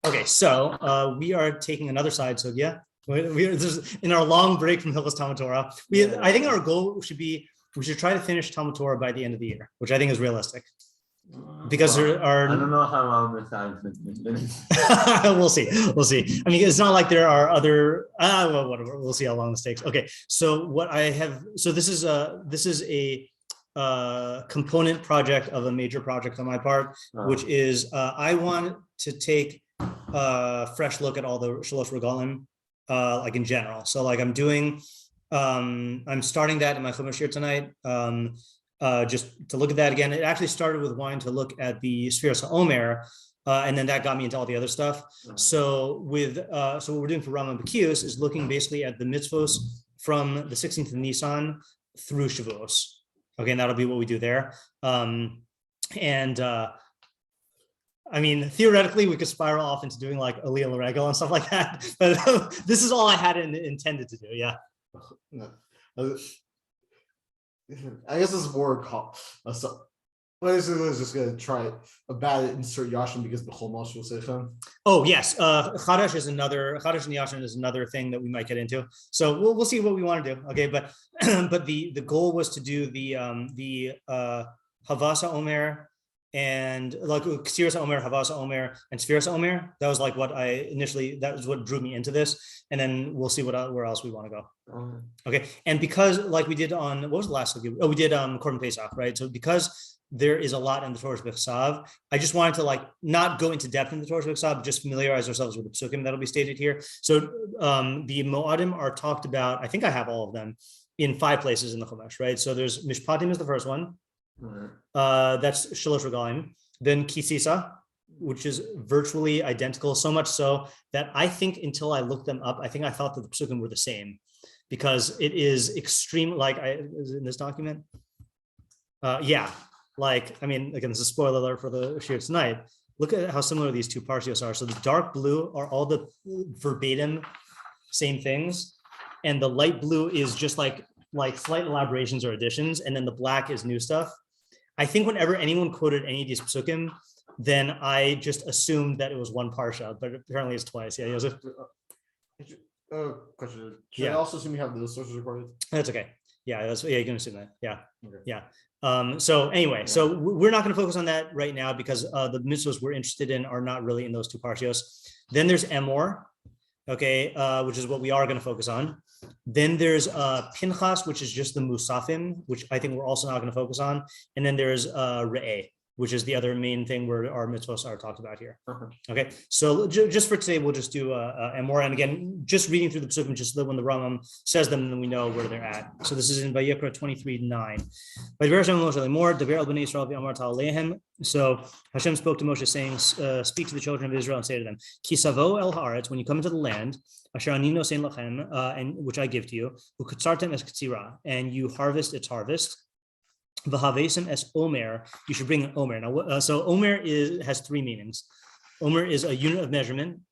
Okay, so we are taking another side. So yeah, we are just in our long break from Hilchos Talmud Torah. I think our goal should be we should try to finish Talmud Torah by the end of the year, which I think is realistic. Because there are. I don't know how long the time is. We'll see. I mean, it's not like there are other. Well, whatever. We'll see how long this takes. Okay, so what I have. So this is a component project of a major project on my part, which is I want to take a fresh look at all the Shalosh Regalim, like in general. So like I'm starting that in my Chumash here tonight, just to look at that again. It actually started with wanting to look at the sefiras Omer, and then that got me into all the other stuff. So so what we're doing for Rambam Bekius is looking basically at the mitzvos from the 16th of Nisan through Shavuos. Okay, and that'll be what we do there. I mean, theoretically, we could spiral off into doing like Aliyah L'Regel and stuff like that. But this is all I had intended to do. Yeah. No. I guess it's more. Basically, I was just gonna try a bad insert Yashin because the whole Mosh will say him. Oh yes, Chadash and Yashin is another thing that we might get into. So we'll see what we want to do. Okay, but but the goal was to do the Havasa Omer and like koseres Omer, Havasa Omer, and sefiras Omer. That was like what that was what drew me into this, and then we'll see where else we want to go. Okay, and because like we did on what was the last week? Oh, we did Korban Pesach, right? So because there is a lot in the Torah B'chsav, I just wanted to like not go into depth in the Torah B'chsav, but just familiarize ourselves with the pesukim that'll be stated here. So the Moadim are talked about. I think I have all of them in 5 places in the Chumash, right? So there's Mishpatim is the first one. That's Shalosh Regalim. Then Kisisa, which is virtually identical, so much so that I think until I looked them up, I think I thought that the pesukim were the same because it is extreme. Like, is it in this document? Yeah. Like, I mean, again, this is a spoiler alert for the shir tonight. Look at how similar these two parshios are. So the dark blue are all the verbatim same things, and the light blue is just like slight elaborations or additions, and then the black is new stuff. I think whenever anyone quoted any of these pesukim, then I just assumed that it was one parsha, but apparently it's twice. Yeah, Joseph? Question. Should I also assume you have the sources recorded? That's okay. Yeah, you can assume that. Yeah, okay. Yeah. So anyway, so we're not going to focus on that right now because the mitzvos we're interested in are not really in those 2 parshios. Then there's Emor, okay, which is what we are going to focus on. Then there's Pinchas, which is just the Musafim, which I think we're also not going to focus on. And then there's Re'eh, which is the other main thing where our mitzvos are talked about here. Okay, so just for today, we'll just do Emor. And again, just reading through the pesukim, just when the Rambam says them, then we know where they're at. So this is in Vayikra 23:9. So Hashem spoke to Moshe saying, speak to the children of Israel and say to them, Kisavo el haaretz, when you come into the land, asher ani nosein lachem, and which I give to you, ukatzartem es katzira, and you harvest its harvest. V'havesim es Omer, you should bring an Omer. Now, so Omer has 3 meanings. Omer is a unit of measurement,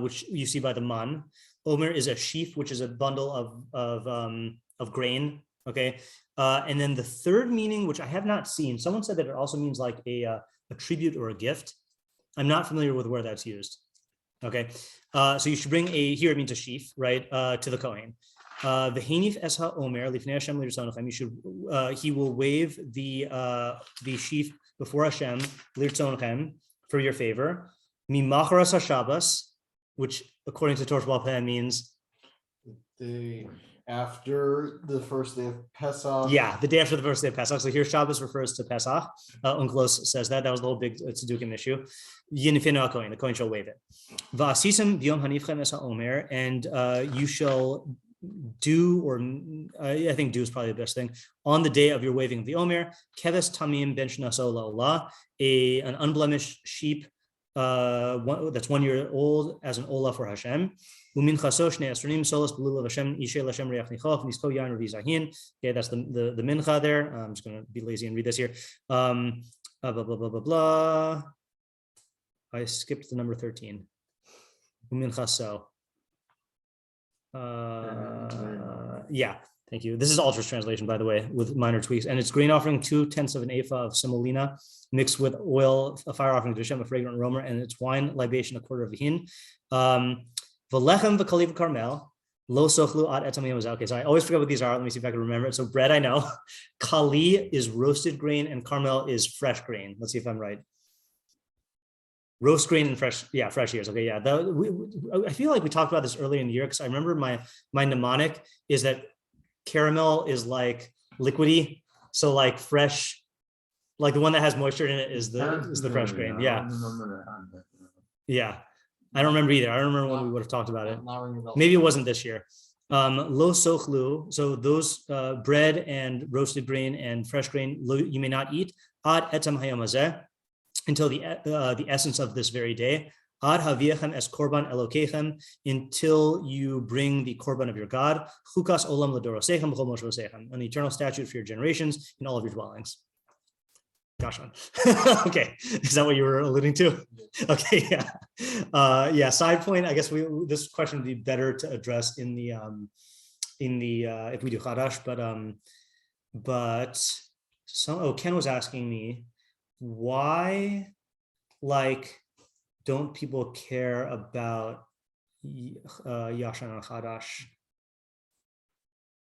which you see by the man. Omer is a sheaf, which is a bundle of grain. Okay, and then the 3rd meaning, which I have not seen, someone said that it also means like a tribute or a gift. I'm not familiar with where that's used. Okay, so you should bring here it means a sheaf, right, to the Kohen. The Hanif Esha Omer Lifnei Hashem Lirzonochem. You should he will wave the sheaf before Hashem Lirzonochem for your favor. Mimacharas HaShabbos, which according to Torah Shabbat means after the first day of Pesach. Yeah, the day after the first day of Pesach. So here Shabbos refers to Pesach. Unklos says that. That was a little big Tzedukim issue. Yinifinu HaKohen, the Kohen shall wave it. Va'asisim b'yom hanifchem Esha Omer, and you shall do, or I think do is probably the best thing, on the day of your waving of the Omer, keves tamim ben shnaso la'olah, an unblemished sheep that's 1 year old as an olah for Hashem. Umin chaso shnei esronim solos b'lulav Hashem ishe l'Hashem riach nichof nisko yain revizahin. Okay, that's the mincha there. I'm just going to be lazy and read this here. Blah blah blah blah blah blah. I skipped the number 13. Umin chaso. Yeah. Thank you. This is Altra's translation, by the way, with minor tweaks. And it's grain offering 2/10 of an ephah of semolina mixed with oil, a fire offering to Hashem, a fragrant aroma, and it's wine libation, a quarter of a hin. V'lechem v'kaliv karmel, lo sochlu ad etam yom hazeh. Okay, so I always forget what these are. Let me see if I can remember it. So bread, I know. Kali is roasted grain and carmel is fresh grain. Let's see if I'm right. Roast grain and fresh ears. Okay, yeah. I feel like we talked about this earlier in the year because I remember my mnemonic is that caramel is like liquidy, so like fresh, like the one that has moisture in it is the fresh grain. Yeah, yeah. I don't remember either. I don't remember when we would have talked about it. Maybe it wasn't this year. Lo sochlu. So those bread and roasted grain and fresh grain you may not eat ad etam hayom hazeh, until the essence of this very day. Ad haviechem es korban elokechem, until you bring the korban of your God. Chukas olam ledorosechem b'chol moshvosechem, an eternal statute for your generations in all of your dwellings. Gosh, okay, is that what you were alluding to? Okay, yeah, yeah. Side point. I guess this question would be better to address in the if we do chadash, but Ken was asking me why, like, don't people care about Yashan and Chadash?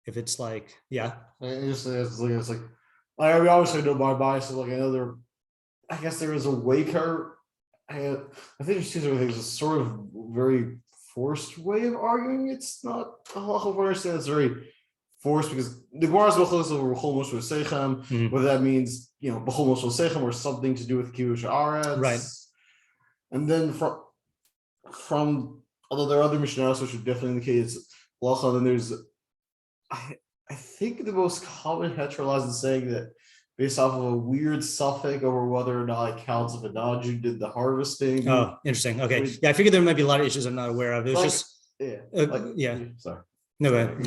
If it's like, yeah. It's like we obviously know my bias is like another. I guess there is a waker. I think there's two different things. It's sort of very forced way of arguing. It's not a halacha of understand. It's very forced because the Gemara is b'chol sechem, whether that means b'chol sechem or something to do with kibush haaretz, right? And then from although there are other Mishnahs which would definitely indicate it's halacha, then there's I think the most common heter lies in saying that based off of a weird suffix over whether or not it counts if a non-Jew did the harvesting. Oh, interesting. Okay, yeah, I figured there might be a lot of issues I'm not aware of. It was yeah, sorry. No, but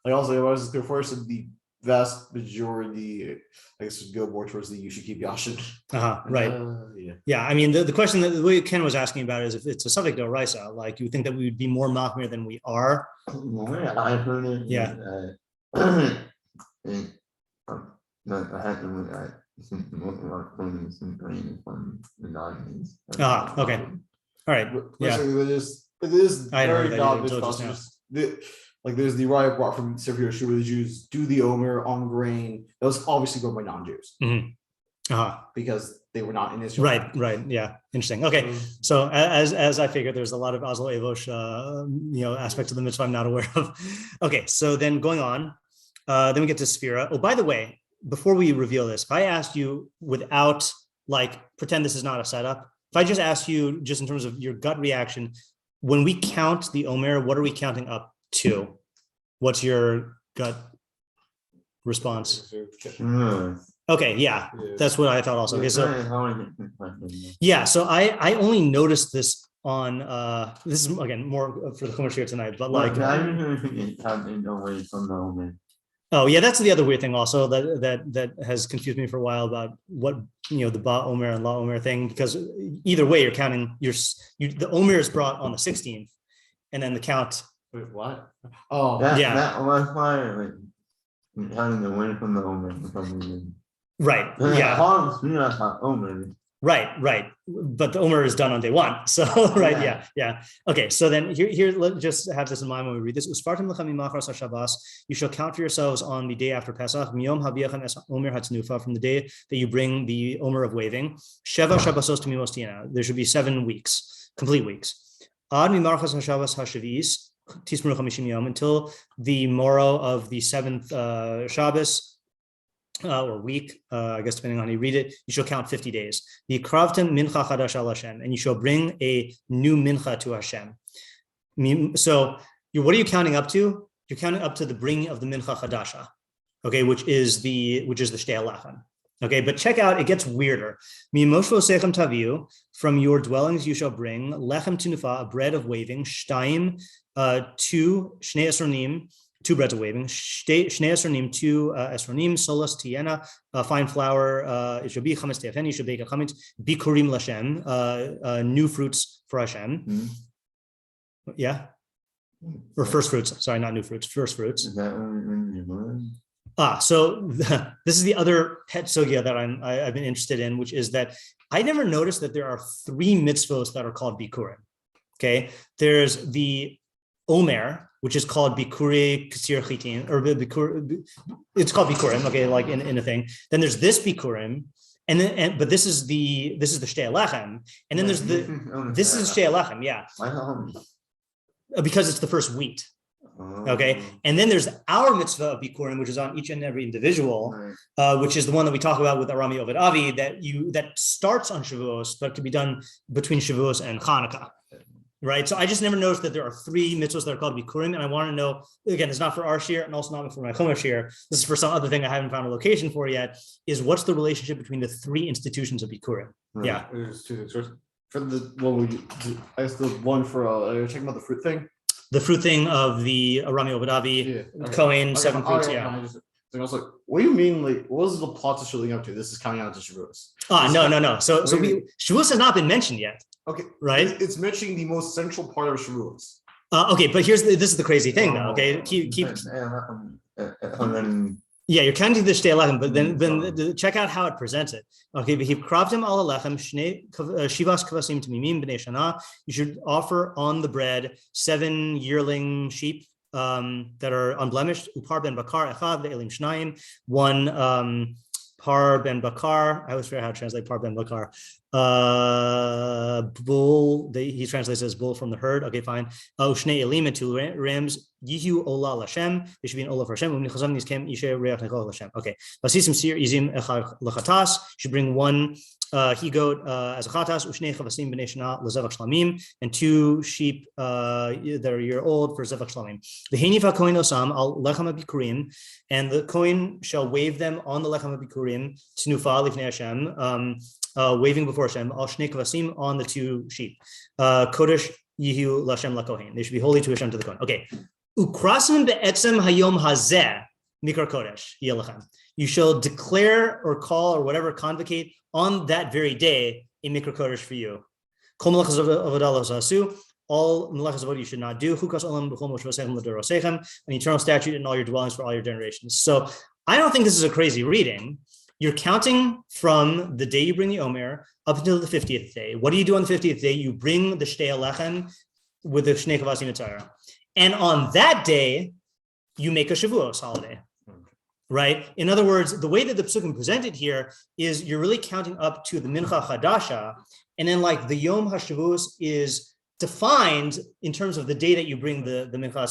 like also it was the first of the vast majority, I guess, would go more towards the you should keep Yashin. Right. Yeah. I mean, the question that the way Ken was asking about is if it's a suffix d'oraisa, like you would think that we would be more machmir than we are. I've heard it. Yeah. Okay. All right. Yeah. It is very obvious. Like there's the riot brought from Sefer where the Jews do the Omer on grain. That was obviously going by non-Jews because they were not in Israel. Right. Yeah. Interesting. Okay. So as I figured, there's a lot of Oslo Evosh, aspects of the mitzvah I'm not aware of. Okay. So then going on, then we get to Sefira. Oh, by the way, before we reveal this, if I asked you without pretend this is not a setup, if I just asked you just in terms of your gut reaction, when we count the Omer, what are we counting up to? What's your gut response? Okay, yeah, that's what I thought also. Okay, so yeah, so I only noticed this on this is again more for the Chumash here tonight, but oh yeah, that's the other weird thing also that has confused me for a while about what the Ba Omer and La Omer thing, because either way you're counting the Omer is brought on the 16th, and then the count. Wait, what? Oh, yeah. That was why counting the win from the Omer. Right. Yeah. Right. But the Omer is done on day one. So right. Yeah. Okay. So then here let's just have this in mind when we read this. You shall count for yourselves on the day after Pesach, from the day that you bring the Omer of waving. Sheva Shabbosos Tamimos Tiena. There should be 7 weeks, complete weeks. Ad Mimarchas HaShabbos HaShavis Tismru Chamishim Yom, until the morrow of the 7th Shabbos. Or week, I guess depending on how you read it, you shall count 50 days. The Kravtim Mincha Chadash al Hashem, and you shall bring a new Mincha to Hashem. So, what are you counting up to? You're counting up to the bringing of the Mincha Chadasha, okay, which is the Shtei Lechem. Okay, but check out, it gets weirder. Mitzvos Associated taviu, from your dwellings you shall bring lechem tunufa, a bread of waving, shtaim, 2 shnei esronim, 2 breads of waving, shnei esronim, 2 esronim, solas tiena, fine flour, it should be chametz te'afen, you should bake a chametz, bikurim l'Hashem, new fruits for Hashem. Yeah. or first fruits. Sorry, not new fruits, first fruits. Is that when you're born? So this is the other pet sugya that I've been interested in, which is that I never noticed that there are 3 mitzvos that are called bikurim. Okay, there's the Omer, which is called bikuri kasir chitin, or bikur. It's called bikurim. Okay, like in a thing. Then there's this bikurim, but this is the shtei lechem, and then there's this is shtei lechem. Yeah, because it's the first wheat. Okay, and then there's our mitzvah of bikurim, which is on each and every individual, which is the one that we talk about with Arami Ovid Avi, that starts on Shavuos, but can be done between Shavuos and Hanukkah, right? So I just never noticed that there are 3 mitzvahs that are called bikurim, and I want to know, again, it's not for our shir and also not for my Chomer shir. This is for some other thing I haven't found a location for yet. Is what's the relationship between the 3 institutions of bikurim? Yeah, there's 2 things. For the one I guess the one for you're talking about the fruit thing. The fruit thing of the Arami Ovid Avi, Kohen, 7 fruits. Yeah. I was like, what do you mean? Like, what is the plot that's leading up to? This is coming out to Shavuos. No. So Shavuos has not been mentioned yet. Okay, right? It's mentioning the most central part of Shavuos. Okay, but this is the crazy thing, though. Okay, keep. Yeah, you're counting the shtei lechem, but then check out how it presents it. Okay, v'hivkravtem al lechem shivas kvasim tamimim b'nei shana. You should offer on the bread 7 yearling sheep that are unblemished. Upar ben bakar echad ve'elim shnayim. 1 par ben bakar. I always forget how to translate par ben bakar. Bull. He translates as bull from the herd. Okay, fine. Shnei elim and 2 rams. Yihu ola lashem. They should be an ola for Hashem. Okay. Basisim sir izim echad lechatas. Should bring 1 he goat as a chatas. Ushnei chavasim b'nei shana lezevach shlamim, and 2 sheep that are a year old for zevach shlamim. The henifa kohen osam al lechem bikurim, and the kohen shall wave them on the lechem bikurim tnufa lifnei Hashem, waving before Hashem. Al shnei kavasim, on the 2 sheep. Kodesh yihu lashem lakohen. They should be holy to Hashem, to the kohen. Okay. Ukrasim be'etzem hayom hazeh mikar kodesh yelachem. You shall declare or call or whatever, convocate on that very day a mikar kodesh for you. Kol melachas avodah asu. All melachas avodah you should not do. Chukas olam b'chol moshvosechem l'dorosechem. An eternal statute in all your dwellings for all your generations. So I don't think this is a crazy reading. You're counting from the day you bring the Omer up until the 50th day. What do you do on the 50th day? You bring the shtei lechem with the shnei kavasim etzara. And on that day, you make a Shavuos holiday, right? In other words, the way that the pesukim presented here is you're really counting up to the Mincha Chadasha, and then like the Yom HaShavuos is defined in terms of the day that you bring the Mincha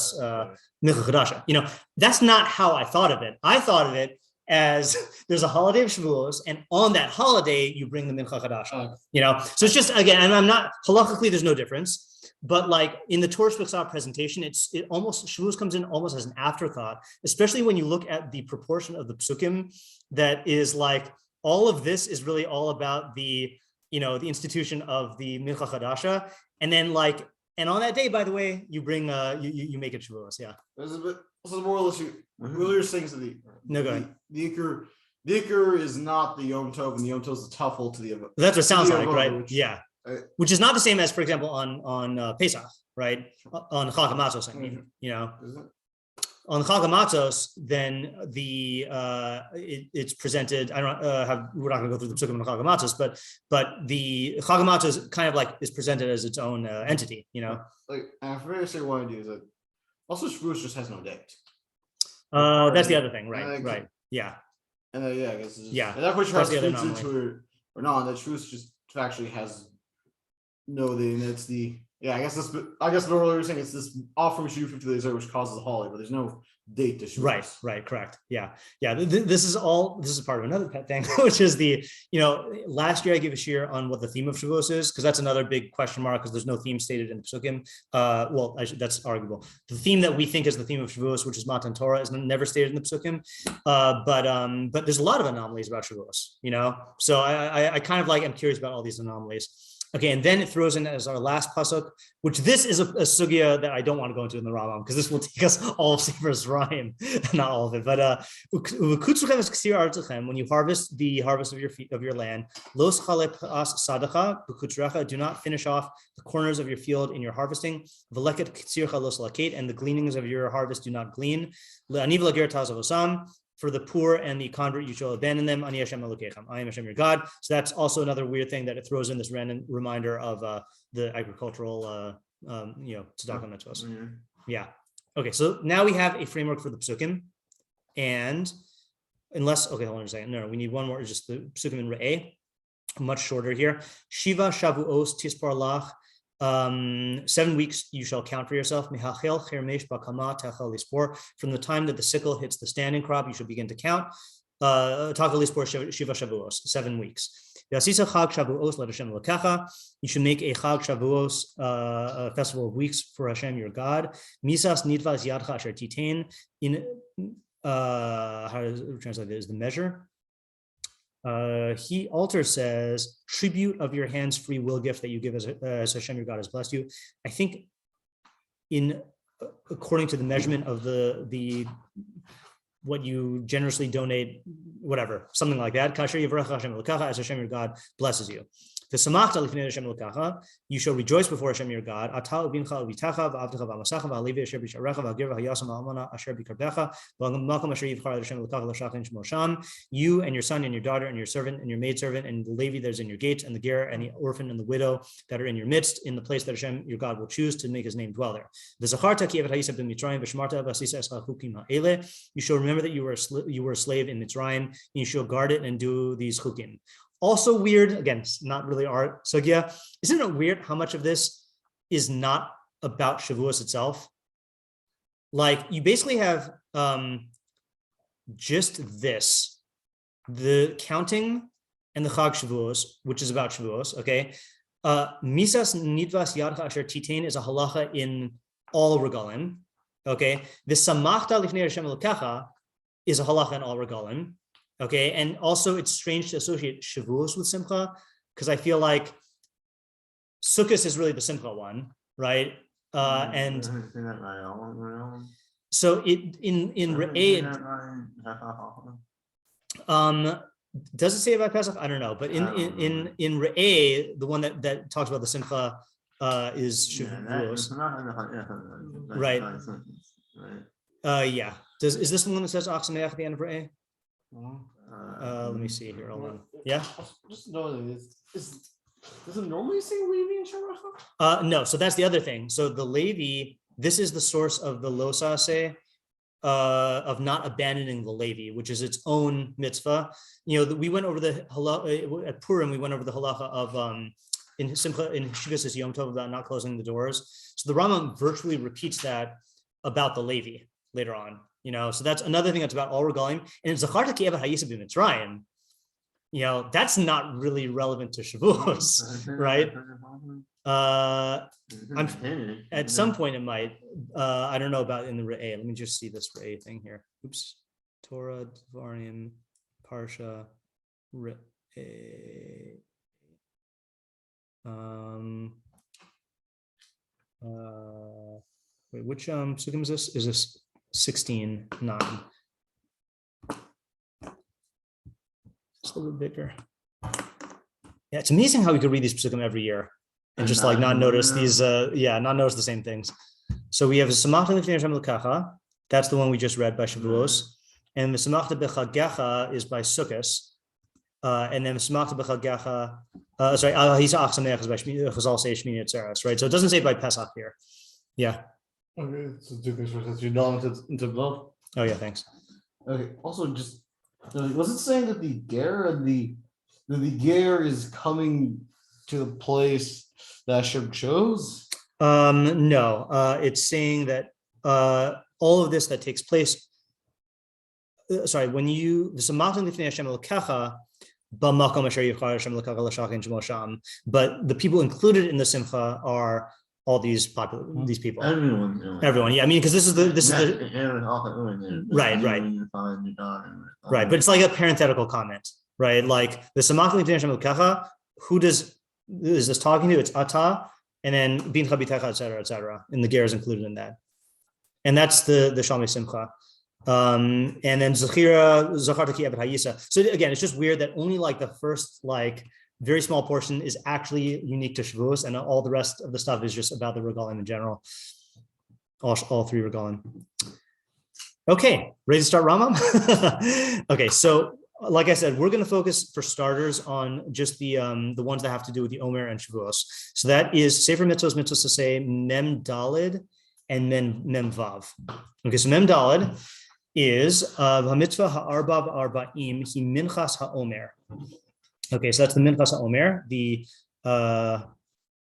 Chadasha. You know, that's not how I thought of it. I thought of it as there's a holiday of Shavuos, and on that holiday, you bring the Mincha Chadasha. You know, so it's just, again, and I'm not, halakhically, there's no difference. But like in the Torah Shvichsah presentation, it almost, Shavuos comes in almost as an afterthought, especially when you look at the proportion of the pesukim that is like, all of this is really all about the, you know, the institution of the Mincha Chadasha. And then like, and on that day, by the way, you bring, you make it Shavuos, yeah. There's a bit, also more or less, earlier things of no, go ahead. The Iker is not the Yom Tov, and the Yom Tov is the tuffle to the. That's what it sounds like, right? Yeah. Which is not the same as, for example, on Pesach, right? On Chag HaMatzos, I mean, you know, on Chag HaMatzos, then it's presented. I don't we're not going to go through the pesukim on Chag HaMatzos, but the Chag HaMatzos kind of like is presented as its own entity, you know. Like, I forget to say what I do is that also Shavuos just has no date. That's the other thing, right? Right, yeah. And yeah, I guess it's yeah. And that puts fruits into it or not. That Shavuos just actually has. No, that's the I guess the earlier saying it's this offering Shavuos 50 days which causes a holiday, but there's no date to Shavuos. Right, correct. Yeah. This is part of another pet thing, which is last year I gave a shir on what the theme of Shavuos is, because that's another big question mark, because there's no theme stated in the pesukim. That's arguable. The theme that we think is the theme of Shavuos, which is Matan Torah, is never stated in the pesukim. But there's a lot of anomalies about Shavuos, you know. So I kind of like, I'm curious about all these anomalies. Okay, and then it throws in as our last pasuk, which this is a sugya that I don't want to go into in the Rambam because this will take us all of Sefer's rhyme, not all of it. But when you harvest the harvest of your land, los sadacha do not finish off the corners of your field in your harvesting. Veleket ktsircha los laket, and the gleanings of your harvest do not glean. Le'aniv lager tazavosam. For the poor and the convert, you shall abandon them. Ani Hashem Elokechem. I am Hashem your God. So that's also another weird thing that it throws in this random reminder of the agricultural, tzedakah mitzvos. Yeah. Okay. So now we have a framework for the pesukim, and hold on a second. No, we need one more. Just the pesukim in Re'eh, much shorter here. Shiva Shavuos Tispar Lach. 7 weeks you shall count for yourself. From the time that the sickle hits the standing crop, you should begin to count. Lispor Shiva Shavuos, 7 weeks. You should make a Chag Shavuos, a festival of weeks for Hashem your God. Misas nidvas yadcha asher titain. In how to translate it is the measure. He alter says tribute of your hands free will gift that you give as Hashem your God has blessed you. I think according to the measurement of the what you generously donate, whatever, something like that. Kasher yivrach Hashem l'kacha, as Hashem your God blesses you. You shall rejoice before Hashem your God. You and your son and your daughter and your servant and your maidservant and the Levi that is in your gates and the ger and the orphan and the widow that are in your midst, in the place that Hashem your God will choose to make his name dwell there. You shall remember that you were a slave in Mitzrayim, and you shall guard it and do these chukim. Also weird, again, not really our sugya. Isn't it weird how much of this is not about Shavuos itself? Like you basically have just this, the counting and the Chag Shavuos, which is about Shavuos, okay? Misas nidvas yadcha asher titain is a halacha in all regalim, okay? The samachta lifnei Hashem l'kecha is a halacha in all regalim. Okay, and also it's strange to associate Shavuos with Simcha because I feel like Sukkot is really the Simcha one, right? And so it in Re'eh, does it say about Pesach? I don't know, but in Re'eh, the one that talks about the Simcha is Shavuos, right? Yeah. Is this the one that says Ach Sameach at the end of Re'eh? Let me see here. Hold on. Yeah. Just know does it normally say Levi and Sharacha? No. So that's the other thing. So the Levi, this is the source of the Los Aseh, of not abandoning the Levi, which is its own mitzvah. We went over the halacha at Purim. We went over the halacha of in Simcha in Shivas Yom Tov about not closing the doors. So the Rambam virtually repeats that about the Levi later on. So that's another thing that's about all regalim. And in Zacharta ki evet hayisa b'Mitzrayim, that's not really relevant to Shavuos, right? At some point it might. I don't know about in the Re'eh. Let me just see this Re'eh thing here. Oops. Torah, Devarim, Parsha, Re'eh. Wait, which pesukim is this? Is this 16:9? Just a little bit bigger. Yeah, it's amazing how we could read these pesukim every year and just like not notice these. Not notice the same things. So we have Samachta Lifnei Hashem L'kacha. That's the one we just read by Shavuos, and the Samachta B'chagecha is by Sukkos, and then Samachta B'chagecha. Sorry, Hisa Ach Sameach is by Chazal say Shmini Atzeres, right? So it doesn't say by Pesach here. Yeah. Okay, so two things that you don't into both. Oh yeah, thanks. Okay. Also, just was it saying that the ger is coming to the place that Hashem chose? No. It's saying that all of this that takes place. When the Samachta Lifnei Hashem L'kecha. But the people included in the Simcha are all these people. Everyone. Yeah, I mean, because this is the right. Right, but it's like a parenthetical comment, right? Like the Samachta Lifnei Hashem L'kecha. Who does is this talking to? It's ata, and then bin chabitecha, et cetera. And the ger is included in that. And that's the Shalmei Simcha. And then Zachartaki Ebed Hayisa. So again, it's just weird that only like the first like very small portion is actually unique to Shavuos, and all the rest of the stuff is just about the regalim in general. All three regalim. Okay, ready to start Rambam? Okay, so like I said, we're going to focus for starters on just the ones that have to do with the Omer and Shavuos. So that is Sefer Mitzvos, Mitzvos Associated, Mem Dalid, and then Mem Vav. Okay, so Mem Dalid is HaMitzvah Ha'arba Arba'im Hi Minchas HaOmer. Okay, so that's the Minchas HaOmer, the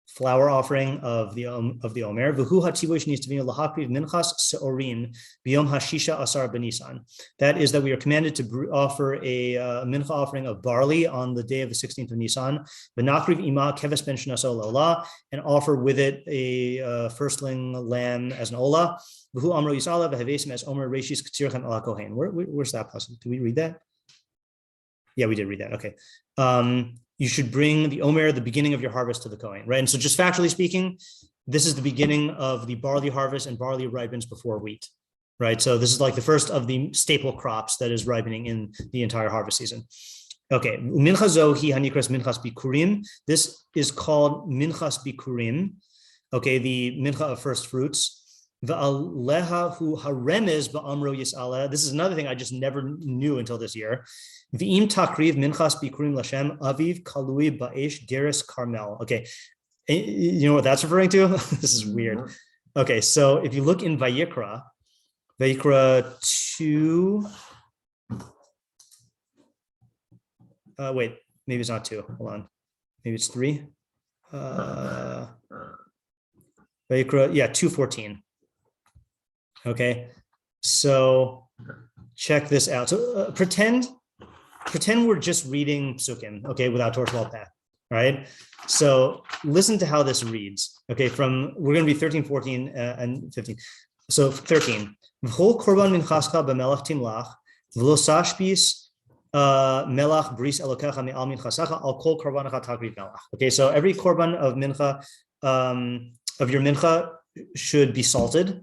flower offering of the Omer. V'hu ha'tzivuy needs to be lahakriv minchas seorin biyom hashisha asar b'nisan. That is that we are commanded to offer a mincha offering of barley on the day of the 16th of Nisan. V'nakriv ima keves ben shnaso le'olah, and offer with it a firstling lamb as an olah. V'hu amro yisala v'havesim as Omer reishis k'tzirchem ala kohen. Where's that passage? Did we read that? Yeah, we did read that. Okay. You should bring the Omer, the beginning of your harvest, to the Kohen, right? And so just factually speaking, this is the beginning of the barley harvest, and barley ripens before wheat, right? So this is like the first of the staple crops that is ripening in the entire harvest season. Okay, mincha zohi hanikras minchas bikurim. This is called minchas bikurim, okay, the mincha of first fruits. V'aleha hu haremez ba'amro yis'ala. This is another thing I just never knew until this year. V'im takriv minchas bikurim lashem aviv kalui ba'esh geres karmel. Okay, you know what that's referring to? This is weird. Okay, so if you look in Vayikra 2. Wait, maybe it's not 2. Hold on, maybe it's 3. Vayikra, yeah, 2:14. Okay, so check this out. So pretend we're just reading pesukim, okay, without torchwall path, right? So listen to how this reads. Okay, we're going to be 13, 14, and 15. So 13. V'chol korban minchascha b'melach timlach v'lo sashpis melach bris elokecha me'al minchasacha al kol korbanecha takriv melach. Okay, so every korban of mincha, of your mincha, should be salted.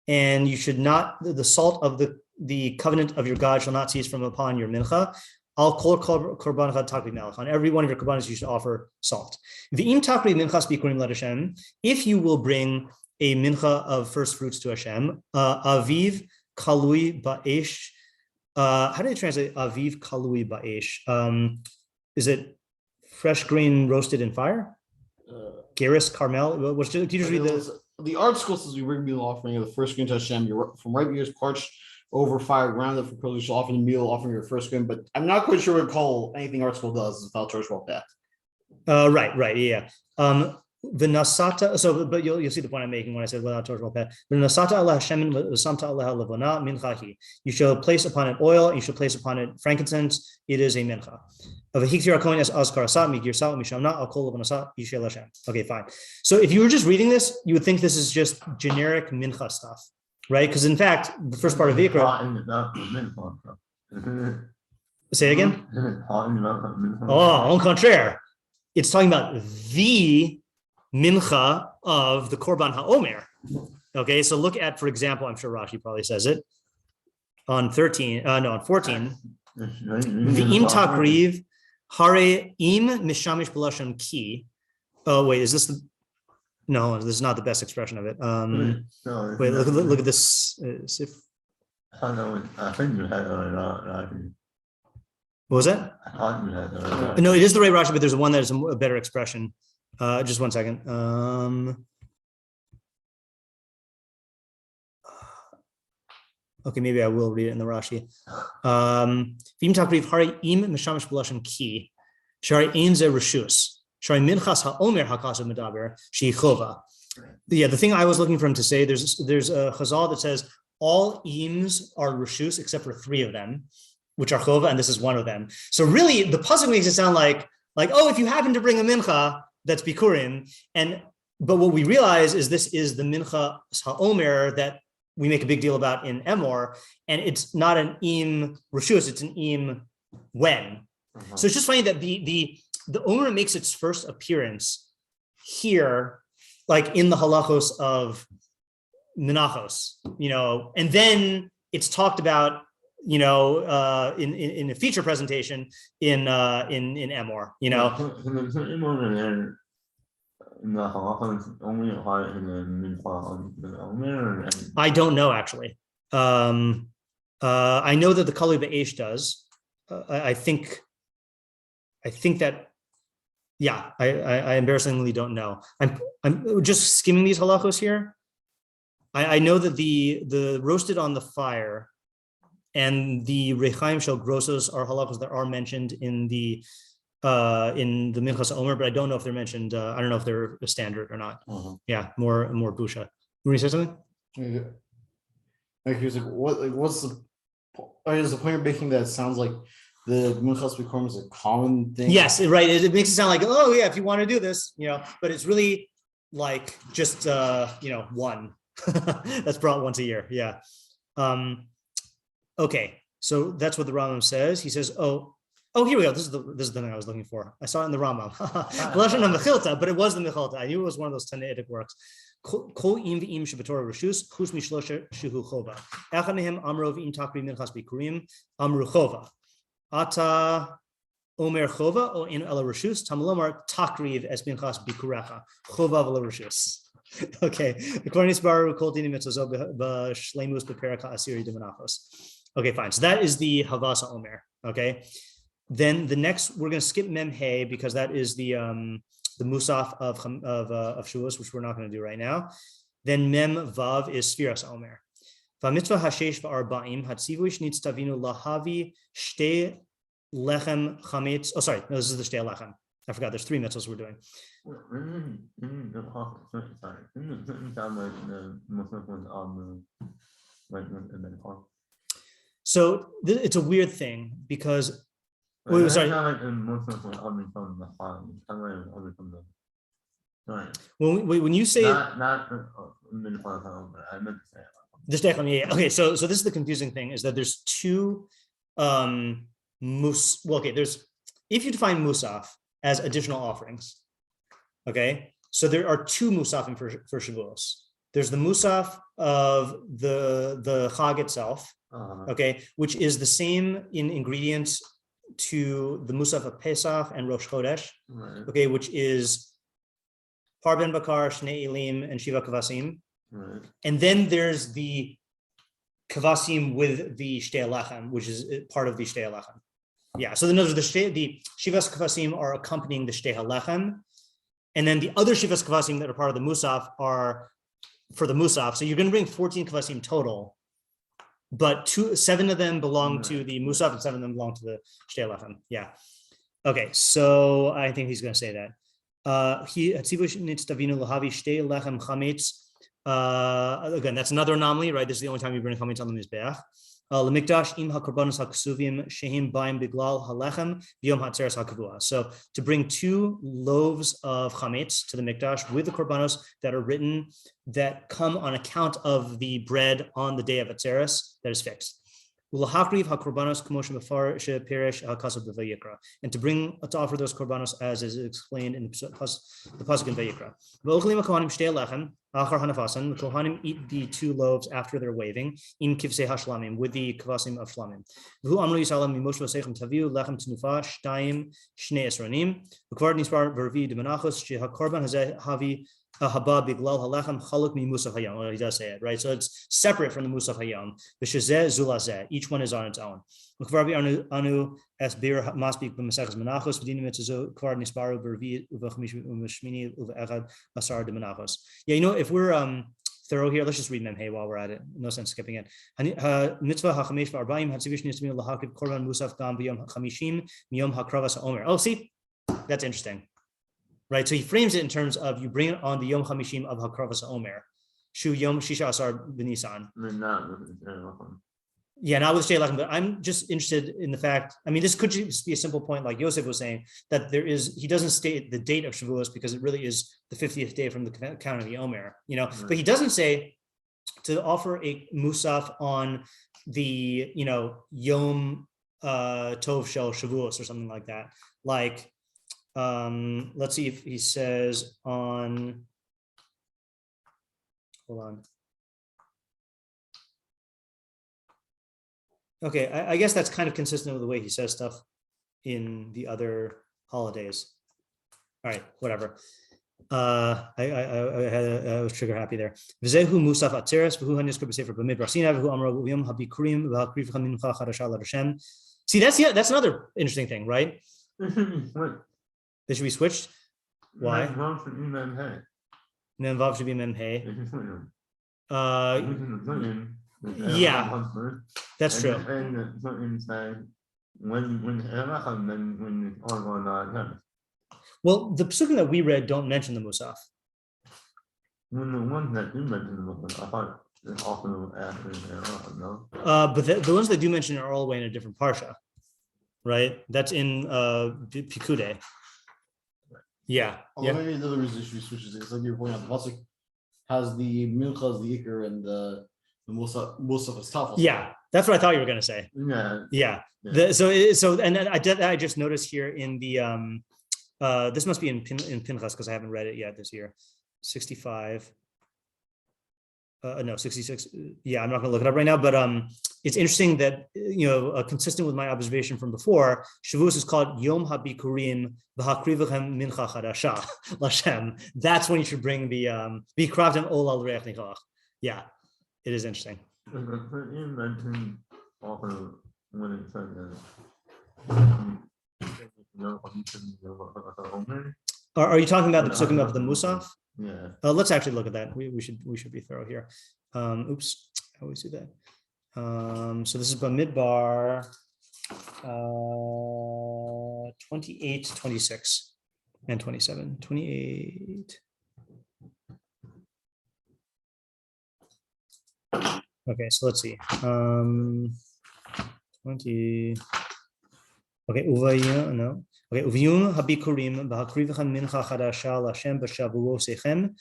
And you should not, the salt of the covenant of your God shall not cease from upon your mincha. Al kol korbancha takriv melach. On every one of your korbanos you should offer salt. V'im takriv minchas bikurim l'Hashem. If you will bring a mincha of first fruits to Hashem, aviv kalui ba'esh. How do you translate aviv kalui ba'esh? Is it fresh grain roasted in fire? Geras Carmel. Can you just read the art school says we bring meal offering of the first grain to Hashem. From ripe ears parched over fire, grounded for cursory, shall offer the meal offering your first grain. But I'm not quite sure what call anything art school does without church walk that. Right, yeah. The nasata. So, but you'll see the point I'm making when I said without torch pet. The nasata Allah Hashem samta Allah levona minchahi. You shall place upon it oil. And you shall place upon it frankincense. It is a mincha. Of a hiktir kohen as azkar asat migirsal mishamna al kol levanasat yishel Hashem. Okay, fine. So if you were just reading this, you would think this is just generic mincha stuff, right? Because in fact, the first part of Vayikra. Say it again. Oh, en contraire. It's talking about the mincha of the Korban HaOmer. Okay, so look at, for example, I'm sure Rashi probably says it, on 14. V'im takriv hare im mishamish b'lashon ki. Oh, wait, is this the... No, this is not the best expression of it. Wait, look at this. I think you had Rashi. What was that? No, it is the right Rashi, but there's one that is a better expression. Just one second. Okay, maybe I will read it in the Rashi. V'im takriv hari im mishamish b'lashon ki shari ein ze reshus shari minchas haomer hakasav medaber sheichova. Yeah, the thing I was looking for him to say, there's a chazal that says all ims are reshus except for 3 of them, which are chova, and this is one of them. So really, the pasuk makes it sound like oh, if you happen to bring a mincha, that's bikurim. But what we realize is this is the mincha haomer that we make a big deal about in Emor, and it's not an im reshus, it's an im when. So it's just funny that the the Omer makes its first appearance here, like in the halachos of menachos, and then it's talked about, in a feature presentation in Emor, I don't know actually. I know that the Kali Be'esh does. I think that, yeah, I embarrassingly don't know. I'm just skimming these halachos here. I know that the roasted on the fire and the rechaim shel grossos are halachos that are mentioned in the Minchas Omer, but I don't know if they're mentioned. I don't know if they're a standard or not. Yeah, more busha. You want to say something? Yeah. Like he was like, what's the? Is the point you're making that it sounds like the Minchas Bikurim is a common thing? Yes, right. It makes it sound like, oh yeah, if you want to do this, but it's really like just one that's brought once a year. Yeah. Okay, so that's what the Rambam says. He says, oh, here we go. This is the thing I was looking for. I saw it in the Rambam. But it was the Mechilta. I knew it was one of those Tanaitic works. Kol im v'im shebetorah reshus chus mishlosha shehu chova. Echad mehem amro v'im takri minchas bikurim amru chova. Ata Omer chova o in ela reshus tamlomar takriv es minchas bikurecha chova v'la reshus. Okay, according to Baruch kol dini mitzvos b'shleimus b'peraka asiri demanachos. Okay, fine. So that is the Havasa Omer. Okay. Then the next, we're going to skip Mem Hey because that is the Musaf of Shavuos, which we're not going to do right now. Then Mem Vav is sefiras Omer. V'mitzvah hashesh v'arba'im hatzivush nitztavinu lahavi shte lechem chametz. Oh, sorry, no, this is the shte lechem. I forgot. There's 3 mitzvahs we're doing. So it's a weird thing because. Wait, sorry. When you say okay, so this is the confusing thing is that there's 2 there's, if you define musaf as additional offerings, okay, so there are 2 musafim for Shavuos. There's the musaf of the chag itself, okay, which is the same in ingredients to the musaf of Pesach and Rosh Chodesh, right. Okay, which is par ben bakar, shnei elim, and shiva kavasim, right. And then there's the kavasim with the shtei lechem, which is part of the shtei lechem. Yeah, so the shivas kavasim are accompanying the shtei lechem, and then the other shivas kavasim that are part of the musaf are for the musaf. So you're going to bring 14 kavasim total. But 7 of them belong to the musaf and 7 of them belong to the shtei lechem. Yeah. Okay, so I think he's going to say that. Again, that's another anomaly, right? This is the only time you bring chametz on the mizbeach. Lemikdash im hakorbanos haksuvim shehim baim biglal halechem biyom hatzeres hakavua. So to bring 2 loaves of chametz to the mikdash with the korbanos that are written that come on account of the bread on the day of hatzeres that is fixed. And to bring to offer those korbanos as is explained in the pasuk in Vayikra. The Kohanim eat the 2 loaves after they're waving in kivsei hashlamim with the kavasim of shlamim. Well, he does say it, right? So it's separate from the musaf hayom. Each one is on its own. Yeah, if we're thorough here, let's just read Mem Hey while we're at it. No sense skipping it. Oh, see, that's interesting. Right, so he frames it in terms of you bring it on the Yom Chamishim of Hakravas Omer, Shu Yom Shisha Asar B'Nisan. Yeah, not with Shtei Lechem, but I'm just interested in the fact. I mean, this could just be a simple point, like Yosef was saying, that he doesn't state the date of Shavuos because it really is the 50th day from the count of the Omer, Right. But he doesn't say to offer a musaf on the Yom Tov Shel Shavuos or something like that, like. Let's see if he says on. Hold on. Okay, I guess that's kind of consistent with the way he says stuff in the other holidays. All right, whatever. I was trigger happy there. V'zehu musaf atzeres v'hu hanizkar b'sefer b'midbar sina v'hu amra v'yom habikurim v'hakrivcha mincha chadasha l'Hashem. See, that's another interesting thing, right? They should be switched. Why? Mem vav should be mem hey. Yeah, that's true. Well, the pesukim that we read don't mention the musaf. When the ones that do mention the musaf, I thought it's also after no. But the ones that do mention it are all the way in a different parsha, right? That's in Pikude. Yeah. Yeah. Maybe another reason she switches it. It's like you're pointing out, the pasuk has the mincha as the ikar and the musaf as tafel. Yeah, that's what I thought you were going to say. Yeah. So and then I just noticed here in the this must be in Pinchas because I haven't read it yet this year. 65. No, 66. Yeah, I'm not going to look it up right now, but it's interesting that consistent with my observation from before, Shavuos is called Yom HaBikurim v'hakrivachem mincha chadasha l'Hashem. That's when you should bring the bikravtem ola l'reach nichach. Yeah, it is interesting. You mentioned also when it said Are you talking about the pesukim of the musaf? Yeah. Let's actually look at that. We should be thorough here. Oops, I always do that. So this is Bamidbar 28, 26, and 27. 28. Okay, so let's see. 20. Okay, no. Okay, uviyum habikurim b'hakrivchem mincha chadasha l'Hashem b'shavuosechem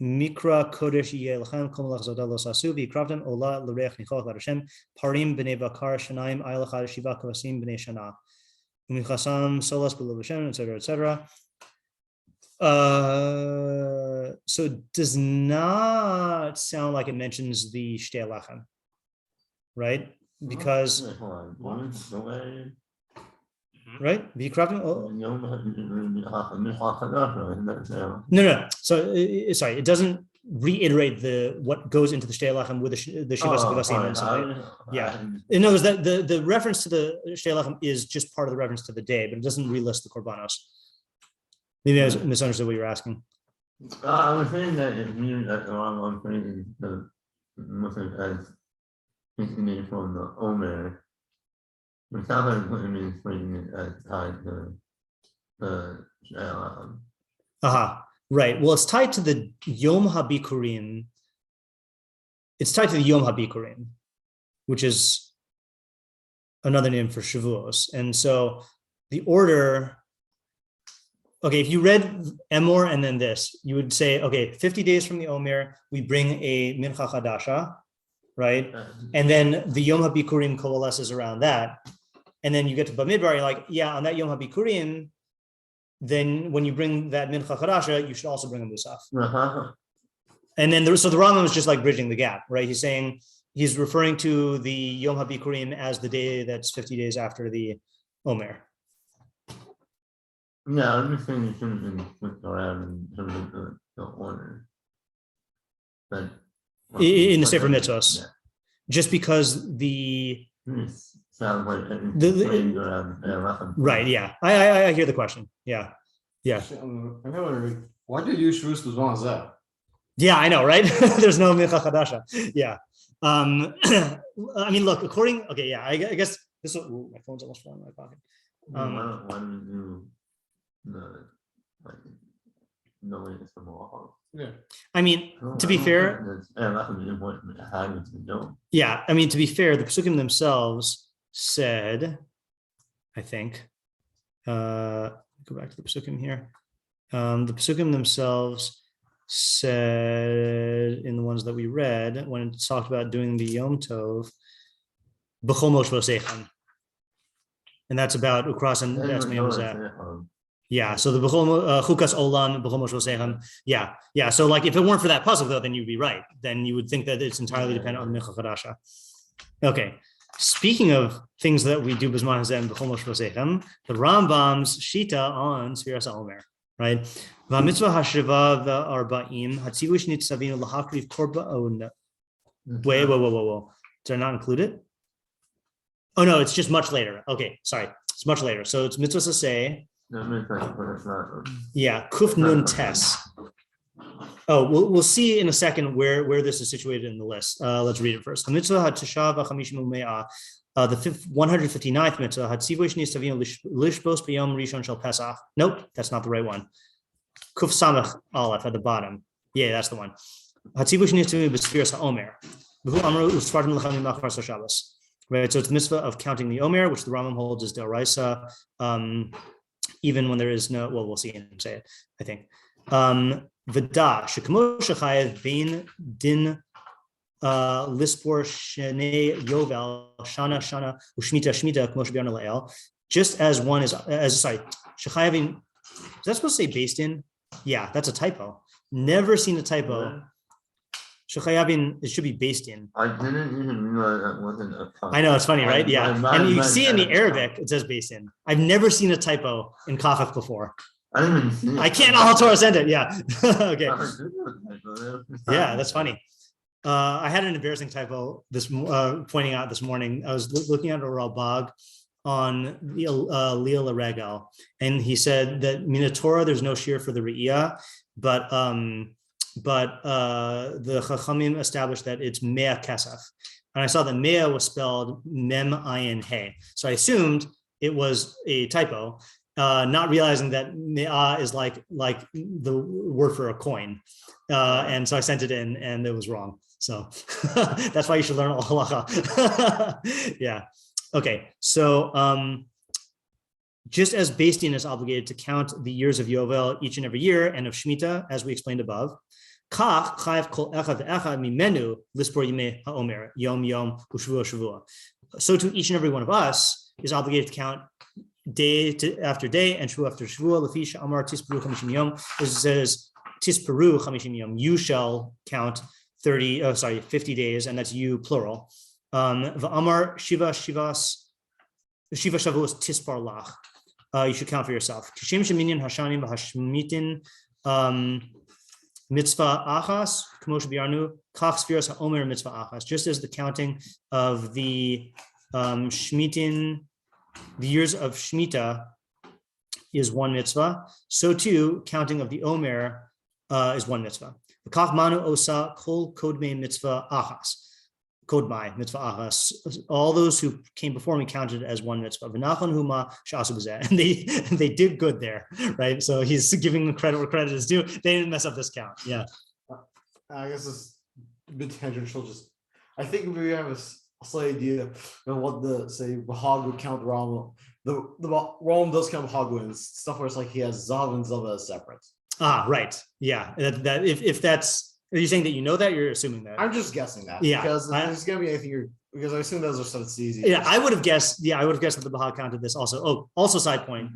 mikra kodesh yelchem kol lachzodah lo sasu v'ikravtem ola l'reach nichot l'Hashem parim b'nei bakar shanaim ayil echad shiva kavasim b'nei shana u'michasam solas b'lo l'Hashem, etc., etc. So it does not sound like it mentions the shtei lachem, right? Because right? No. So sorry, it doesn't reiterate what goes into the shtei lachem with the shivas kavasim. Yeah, in other words, that the reference to the shtei lachem is just part of the reference to the day, but it doesn't relist the korbanos. Maybe I misunderstood what you were asking. I was saying that if you I'm phrasing the Muslim as continuing from the Omer. It sounds like what it means phrasing it as tied to the right. Well, it's tied to the Yom HaBikurim. It's tied to the Yom HaBikurim, which is another name for Shavuos. And so the order, okay, if you read Emor and then this, you would say, okay, 50 days from the Omer, we bring a mincha chadasha, right? And then the Yom HaBikurim coalesces around that. And then you get to Bamidbar, you're like, yeah, on that Yom HaBikurim, then when you bring that mincha chadasha, you should also bring a musaf. And then so the Rambam is just like bridging the gap, right? He's referring to the Yom HaBikurim as the day that's 50 days after the Omer. Yeah, I'm just saying it shouldn't have been flipped around in terms of the order. But in the Sefer Mitzvos, just because the sounds like right, yeah, I hear the question. Yeah. Why do you use Shavuos B'zman Hazeh? Yeah, I know, right? There's no mincha chadasha. Yeah. I mean, look, I guess this. My phone's almost falling in my pocket. Why don't we do the latest from all? Yeah. I mean, to be fair, yeah, I mean, to be fair, the pesukim themselves said, I think, go back to the pesukim here. The pesukim themselves said in the ones that we read, when it talked about doing the Yom Tov, B'chol Mosh V'osechem. And that's about Ukras and that's Yom Zeh. Yeah, so the chukas olam b'chol moshe v'sechem. Yeah. So like, if it weren't for that puzzle though, then you'd be right. Then you would think that it's entirely dependent on the mincha chadasha. Okay. Speaking of things that we do b'zman hazeh and b'chol moshe v'sechem, the Rambam's shita on sefiras Omer, right? V'mitzvah hashiva v'arba'im hatzivush nitzavinu lahakriv korban. Wait. Did I not include it? Oh no, it's just much later. Okay, sorry, it's much later. So it's Mitzvos Associated. Yeah, Kuf Nun Tes. Oh, we'll see in a second where this is situated in the list. Let's read it first. The 159th mitzvah. Nope, that's not the right one. Kuf Samach Aleph at the bottom. Yeah, that's the one. Right, so it's the mitzvah of counting the Omer, which the Rambam holds is D'Oraisa, even when there is no. Well, we'll see him say it, I think. V'da shekmo shechayev bein din lispor shnei yovel shana ushmita shmita kmo shebiarna le'el. Just as one is shechayevin. Is that supposed to say based in? Yeah, that's a typo. Never seen a typo. Shechayavin, it should be based in. I didn't even realize that wasn't a typo. I know, it's funny, right? Yeah. And you see in the Arabic, it says based in. I've never seen a typo in Kafaf before. I didn't even see it. I can't all Torah send it. Yeah. Okay. Yeah, that's funny. I had an embarrassing typo pointing out this morning. I was looking at a Ralbag on Leil Regal, and he said that Mineh Torah, there's no shear for the Re'iyah, but the Chachamim established that it's Mea Kesef. And I saw that Mea was spelled Mem Ayin He. So I assumed it was a typo, not realizing that Mea is like the word for a coin. And so I sent it in and it was wrong. So that's why you should learn all halacha. Yeah. Okay. So just as Beis Din is obligated to count the years of Yovel each and every year and of Shemitah, as we explained above, Kach chayav kol echad ve'echad mimenu lispor yimei ha'omer yom u'shavua shavua. So to each and every one of us is obligated to count day after day and shavua after shavua. Lefi she'amar tisperu 50 yom. It says tisperu 50 yom. You shall count 50 days, and that's you plural. Va'amar shiva shavuos tispar lach. You should count for yourself. Kishem sheminyan hashanim v'hashmitin mitzvah achas k'moshe biarnu kach sefiras ha'omer mitzvah achas. Just as the counting of the shmitin, the years of Shemitah is one mitzvah, so too counting of the Omer is one mitzvah. Kach manu osa kol kodmei mitzvah achas. Kodmai mitzvah achas. All those who came before me counted as one mitzvah. V'nachon huma she'asu b'zeh. And they did good there, right? So he's giving them credit where credit is due. They didn't mess up this count. Yeah. I guess it's a bit tangential. I think we have a slight idea of what the Bahag would count Rambam. The Rambam does count Bahag and stuff where it's like he has Zav and Zava as separate. Right. Yeah. That if that's. Are you saying that you know that? You're assuming that? I'm just guessing that. Yeah. Because there's going to be anything because I assume those are stuff that's easy. Yeah, I would have guessed. Yeah, I would have guessed that the Bahag counted this also. Oh, also side point.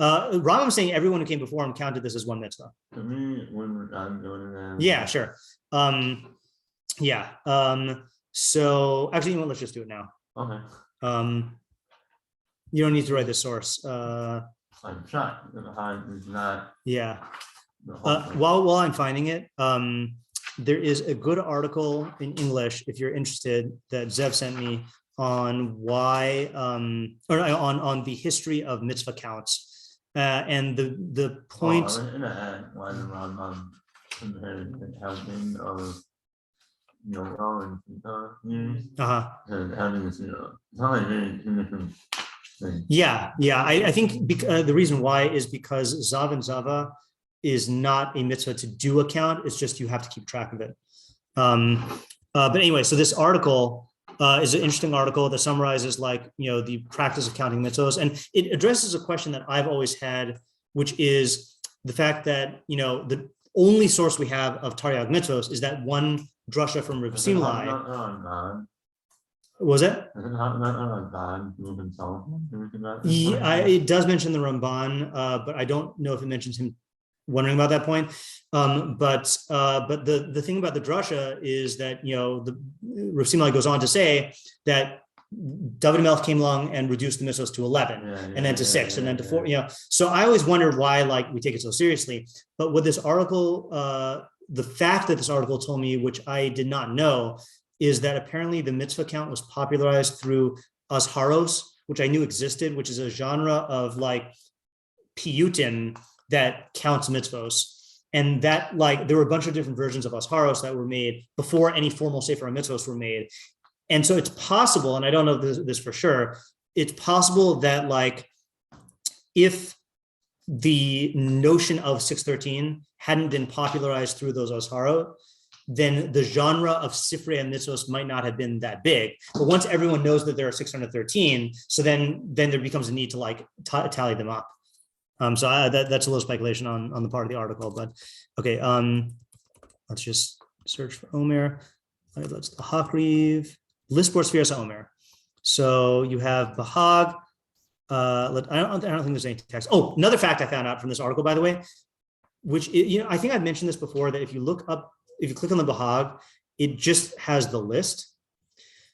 Rambam saying everyone who came before him counted this as one mitzvah. Yeah, sure. So actually, let's just do it now. Okay. You don't need to write the source. I'm trying. It's not. Yeah. While I'm finding it, there is a good article in English, if you're interested, that Zev sent me on why, on the history of mitzvah counts, and the point. Why the Rambam compared the counting of Yovel and years? And having this, it's not like very different things. Yeah. I think the reason why is because Zav and Zava is not a mitzvah to do a count. It's just you have to keep track of it. But anyway, so this article is an interesting article that summarizes the practice of counting mitzvahs. And it addresses a question that I've always had, which is the fact that, the only source we have of Taryag mitzvahs is that one drasha from Rav Simlai. Was it? Not God move himself. Yeah, it does mention the Ramban, but I don't know if it mentions him wondering about that point. But the thing about the drasha is that the Rav Simlai goes on to say that David Melch came along and reduced the mitzvos to 11, and then to 6, and then to 4. So I always wondered why we take it so seriously. But with this article, the fact that this article told me, which I did not know, is that apparently the mitzvah count was popularized through azharos, which I knew existed, which is a genre of piyutim that counts mitzvos. And that there were a bunch of different versions of azharos that were made before any formal sefer mitzvos were made. And so it's possible, and I don't know this for sure, it's possible that if the notion of 613 hadn't been popularized through those azharot, then the genre of sifrei and mitzvos might not have been that big. But once everyone knows that there are 613, so then there becomes a need to tally them up. So that's a little speculation on the part of the article, but okay. Let's just search for Omer. Let's the Hakriv lispor sefiras Omer. So you have Bahag. I don't think there's any text. Oh, another fact I found out from this article, by the way, which I think I've mentioned this before, that if you click on the Bahag, it just has the list.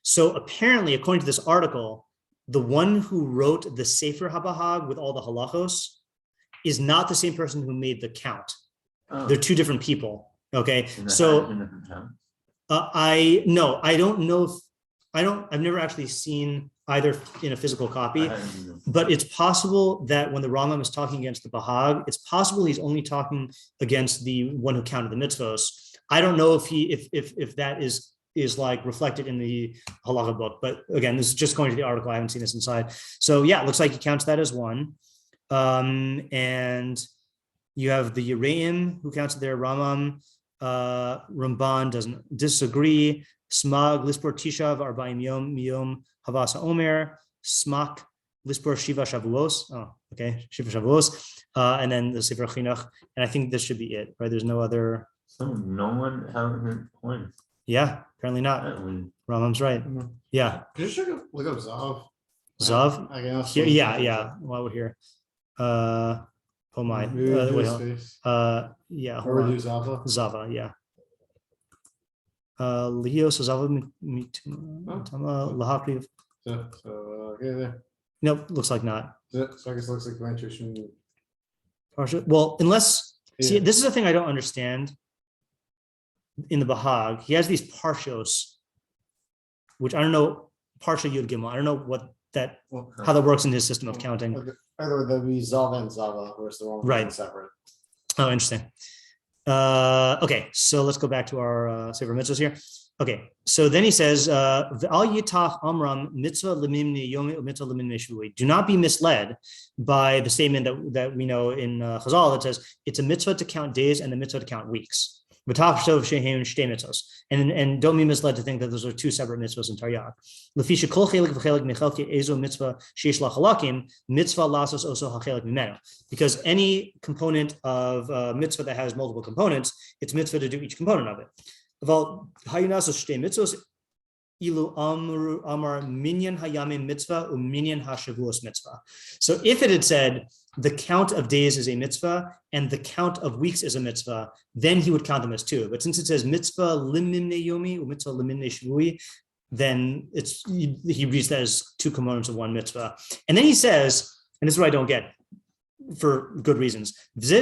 So apparently, according to this article, the one who wrote the Sefer HaBahag with all the halachos is not the same person who made the count. Oh. They're two different people. Okay, so I don't know if I've never actually seen either in a physical copy, but it's possible that when the Rambam is talking against the Bahag, it's possible he's only talking against the one who counted the mitzvos. I don't know if that is reflected in the halacha book, but again, this is just going to the article. I haven't seen this inside. So yeah, it looks like he counts that as one. And you have the Yereim who counts it there. Ramban doesn't disagree. Smag lispor tishav arba'im yom miyom havasa omer. Smak lispor shiva shavuos. Oh, okay, shiva shavuos. And then the Sefer Chinuch. And I think this should be it, right? There's no other. So no one has points. Yeah, apparently not. Rambam's right. Yeah. Could you look up Zav? Zav? I guess. Yeah. While we're here. Oh my. Yeah. Or do Zava? Zava, yeah. Lihios Zava Lahakriv. So there. Nope, looks like not. So I guess it looks like mention. Well, unless see, this is the thing I don't understand. In the Bahag, he has these parshos, which I don't know, parsha Yud Gimel. I don't know how that works in his system of counting. Either there'll be Zava and Zava, whereas the wrong right separate. Oh, interesting. Okay, so let's go back to our Sefer Mitzvahs here. Okay, so then he says, "V'al yitach amram mitzvah lemimnei yomi u'mitzvah lemimnei shvui." Do not be misled by the statement that we know in Chazal that says it's a mitzvah to count days and a mitzvah to count weeks. And don't be misled to think that those are two separate mitzvahs in Taryag. Because any component of mitzvah that has multiple components, it's mitzvah to do each component of it. Ilu amar minyan hayamim mitzvah minyan hashavuos mitzvah. So if it had said the count of days is a mitzvah and the count of weeks is a mitzvah, then he would count them as two. But since it says mitzvah limimnei yomi or mitzvah limimnei shavui, then he reads that as two components of one mitzvah. And then he says, and this is what I don't get for good reasons. This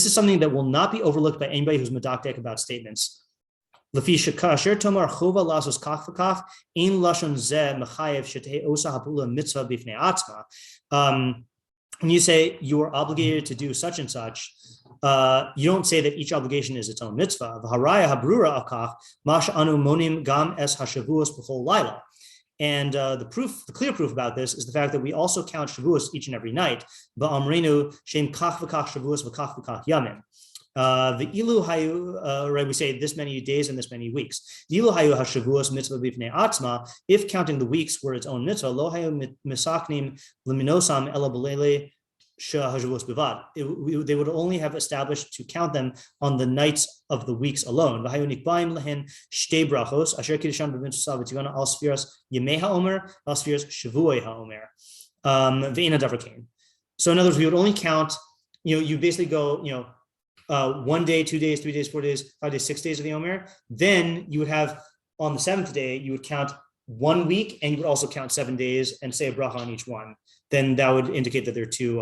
is something that will not be overlooked by anybody who's medakdek about statements. When you say you are obligated to do such and such, you don't say that each obligation is its own mitzvah. And the clear proof about this is the fact that we also count Shavuos each and every night. The ilu hayu, right? We say this many days and this many weeks. Ilu hayu hashavuos mitzvah b'fnei atzma. If counting the weeks were its own mitzvah, lo hayu misaknim liminosam ela b'leile They would only have established to count them on the nights of the weeks alone. So in other words, we would only count, you basically go, 1 day, 2 days, 3 days, 4 days, 5 days, 6 days of the Omer. Then you would have on the 7th day, you would count 1 week, and you would also count 7 days and say a bracha on each one. Then that would indicate that there are two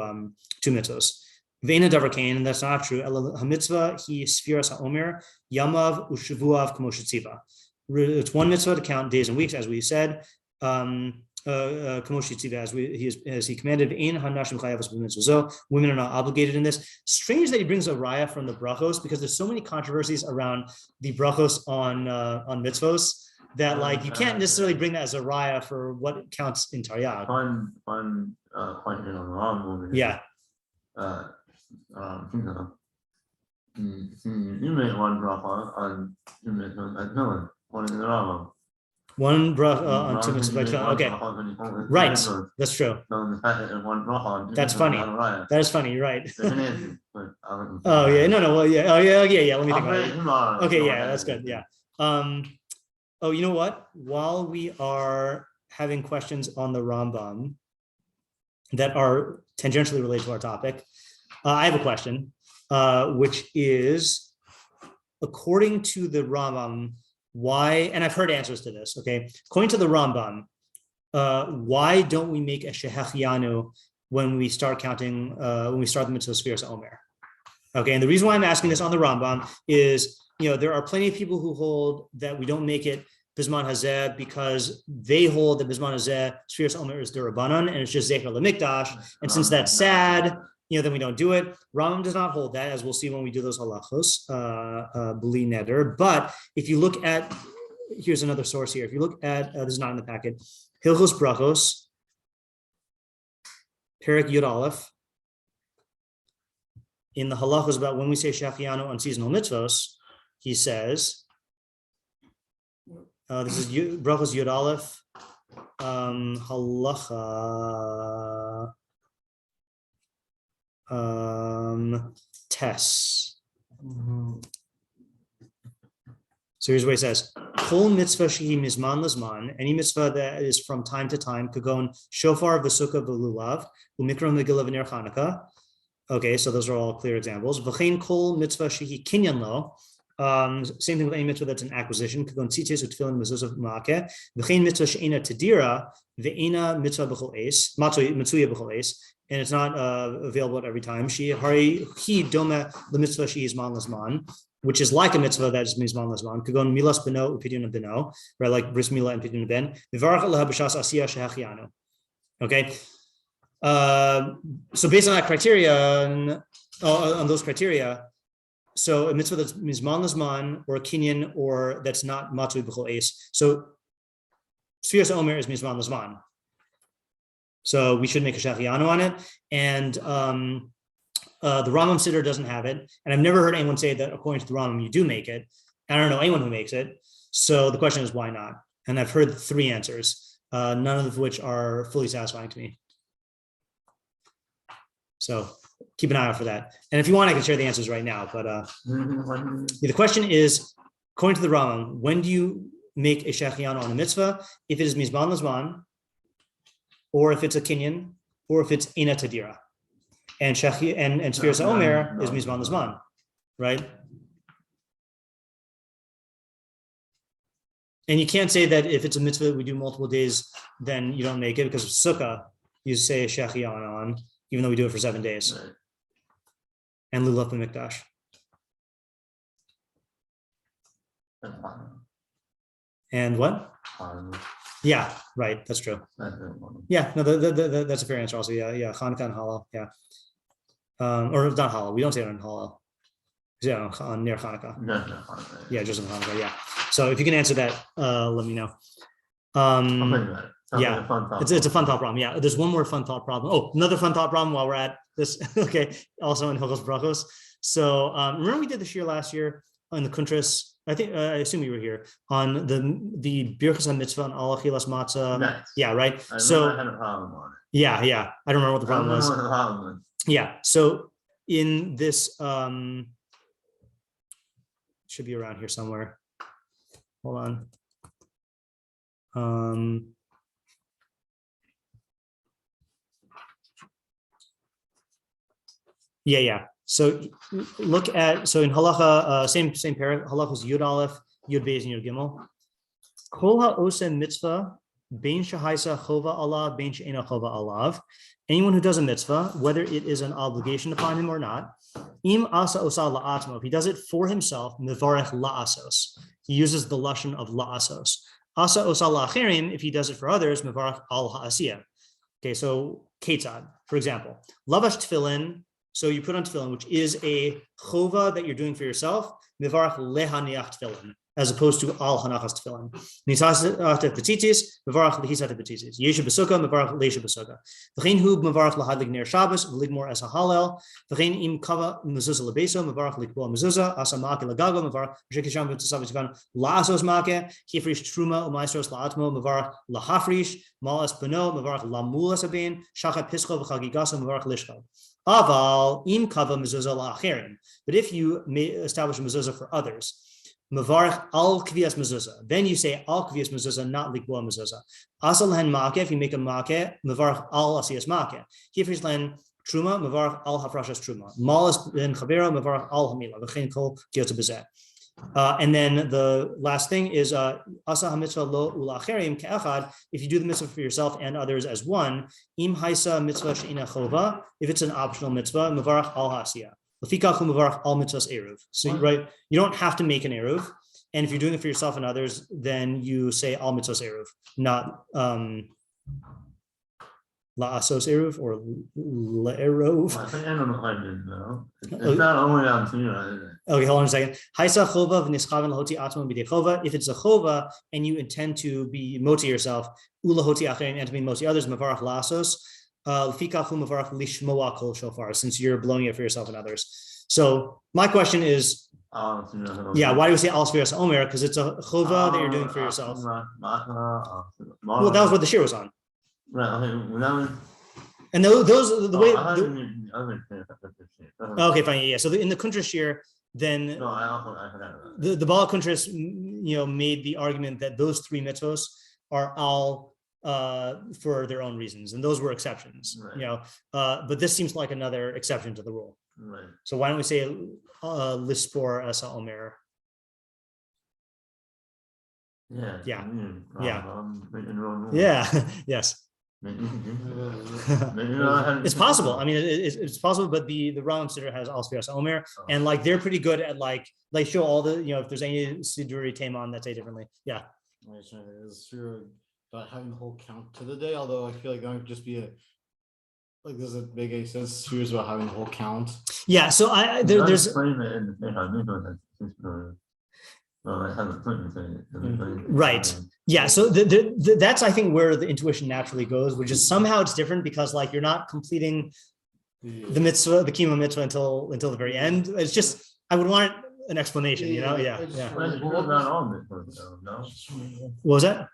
mitzvos. Ve'ena davar kain, and that's not true. Hamitzvah he sefiras haomer yamav ushavuav kamo shetziva. It's one mitzvah to count days and weeks, as we said. As he commanded, women are not obligated in this. Strange that he brings a raya from the brachos, because there's so many controversies around the brachos on mitzvos that you can't necessarily bring that as a raya for what counts in Taryag. One question on the wrong. Yeah. You made one bracha on two mitzvahs at Milan, one in the Rambam. One bracha on two mitzvahs. Okay. Right. That's true. That's funny. That is funny. You're right. Oh yeah. No. Well, yeah. Oh yeah. Yeah. Let me think about it. Okay. Yeah. That's good. Yeah. Oh, you know what? While we are having questions on the Rambam that are tangentially related to our topic, I have a question, which is, according to the Rambam, why, and I've heard answers to this, okay? According to the Rambam, why don't we make a shehechianu when we start counting, when we start the mitzvah sefiras Omer? Okay, and the reason why I'm asking this on the Rambam is, there are plenty of people who hold that we don't make it Bisman Hazeh because they hold that Bisman Hazeh sefiras Omer is derabanan and it's just zecher lemikdash, and since that's sad, then we don't do it. Rambam does not hold that, as we'll see when we do those halachos, b'li neder. But if you look at, here's another source here. If you look at, this is not in the packet, Hilchos Berachos, Perek Yud Aleph, in the halachos about when we say shachianu on seasonal mitzvos, he says, this is Berachos Yud Aleph, halacha Tess. So here's what he says: Kol mitzvah shehi mizman lazman, any mitzvah that is from time to time, kagon shofar v'sukkah v'lulav, u'mikra megillah v'ner Chanukah. Okay, so those are all clear examples. V'chein kol mitzvah shehi kinyan lo. Same thing with any mitzvah that's an acquisition. Kagon tzitzis u'tefillin mezuzah v'maakeh. V'chein mitzvah she'ena tedira ve'ena mitzvah b'chol eis matzuya b'chol eis. And it's not available at every time. She hari he doma the mitzvah she is man lazman, which is like a mitzvah that is mizman lazman. Kagon milas beno upidyon beno, right? Like bris milah and pidyon ben. Vivarach Allah b'shas asiyah shehachianu. Okay. So based on that criteria, on those criteria, so a mitzvah that's mizman lazman or a kinyan or that's not matzui b'chol eis. So sefiras Omer is mizman lazman. So we should make a shachianu on it. And the Rambam Siddur doesn't have it. And I've never heard anyone say that according to the Rambam, you do make it. I don't know anyone who makes it. So the question is, why not? And I've heard 3 answers, none of which are fully satisfying to me. So keep an eye out for that. And if you want, I can share the answers right now. But the question is, according to the Rambam, when do you make a shachianu on a mitzvah? If it is mizman lazman, or if it's a kinyan, or if it's ina tadira, and sefiras Omer is mizman lazman, right? And you can't say that if it's a mitzvah we do multiple days, then you don't make it, because of sukkah you say a shachianu on, even though we do it for 7 days, right. And lulav b'mikdash. And what? Yeah, right. That's true. Yeah, no, that's a fair answer. Also, yeah, Chanukah and Halal, yeah, or not Halal. We don't say it on Halal. Yeah, on near Chanukah. Yeah, just on Chanukah. Yeah. So if you can answer that, let me know. Yeah, it's a fun thought problem. Yeah, there's one more fun thought problem. Oh, another fun thought problem while we're at this. Okay, also in Hilchos Berachos. So remember we did this year last year on the Kuntras. I think I assume you were here on the Birchas Mitzvah and Allah Chilas Matzah. Yes. Yeah, right. I So had a problem on it. yeah. I don't remember what the problem was. What the problem was. Yeah. So in this should be around here somewhere. Hold on. Yeah. So look at, so in halacha, same pair, halachas Yud Aleph, Yud Beis, and Yud Gimel. Kol ha'oseh mitzvah, bein shahaisa chova alav, bein she'ena chova alav. Anyone who does a mitzvah, whether it is an obligation upon him or not, im asa osa la'atmo, if he does it for himself, mevarech la'asos. He uses the lashon of la'asos. Asa osa la'acherim, if he does it for others, mevarech al ha'asiyah. Okay, so ketzad, for example, lavash tefillin. So you put on tefillin, which is a chova that you're doing for yourself, mevarach lehaniach tefillin, as opposed to al hanachas tefillin. Nisasat petitis, mevarach lehisat petitis. Yeshu besuka, mevarach leisha besuka. V'chein hu mevarach lahadlik ner Shabbos, v'ligmor es halal. V'chein im kava mezuzah lebeso, mevarach likbo mezuzah, asa make lagago, mevarach v'shekisham v'tzav v'tzivan la'asos make, hifrish truma u'maisros la'atmo, mevarach lahafrish, malas beno, mevarach lamulas abein, shachat pischo v'chagigasa, mevarach lishchav. Aval im kava mezuzah la'acherim. But if you may establish a mezuzah for others, mevarach al kvias mezuzah, then you say al kvias mezuzah, not likboa mezuzah. Asal hen make, if you make a make, mevarach al asiyas make. Hifrish len truma, mevarach al hafrashas truma. Malas ben chavera, mevarach al hamila. V'chein kol kiyotza bezeh. And then the last thing is asa hamitzvah lo ulacherim ke'achad. If you do the mitzvah for yourself and others as one, im haisa mitzvah she'ina chova. If it's an optional mitzvah, mevarach al ha'asiyah. Lefikach mevarach al mitzvahs eruv. So right, you don't have to make an eruv, and if you're doing it for yourself and others, then you say al mitzvahs eruv, not la'asos eruv or la'eruv. I think I don't know how I did though. It's not only on Torah, is it? Okay, hold on a second. Haisa chova v'nischaven lahoti atma b'dei chova. If it's a chova and you intend to be moti yourself, ula hoti acherim, and to be moti others, mevarach lasos. L'fikach hu mevarach lishmoa kol shofar, since you're blowing it for yourself and others. So my question is, yeah, why do we say al sefiras Omer? Because it's a chova that you're doing for yourself. Well, that was what the shir was on. Right. Okay. And those the way. Okay, fine. Yeah. So in the Kuntras shir, then I forgot the Baal Kuntras, made the argument that those three mitzvos are all for their own reasons, and those were exceptions. Right. But this seems like another exception to the rule. Right. So why don't we say lispor as Omer? Yeah. Yeah. Yeah. Yeah. Yes. It's possible. I mean, it's possible, but the Rambam Siddur has al sefiras Omer, and like they're pretty good at like show all the if there's any Siduri Taimon that say differently. Yeah. It's true about having the whole count to the day, although I feel like that would just be doesn't make any sense. Here's about having the whole count. Yeah. So there's right. Yeah. So that's I think where the intuition naturally goes, which is somehow it's different because like you're not completing the mitzvah, the kima mitzvah until the very end. It's just I would want an explanation, Yeah. What was that?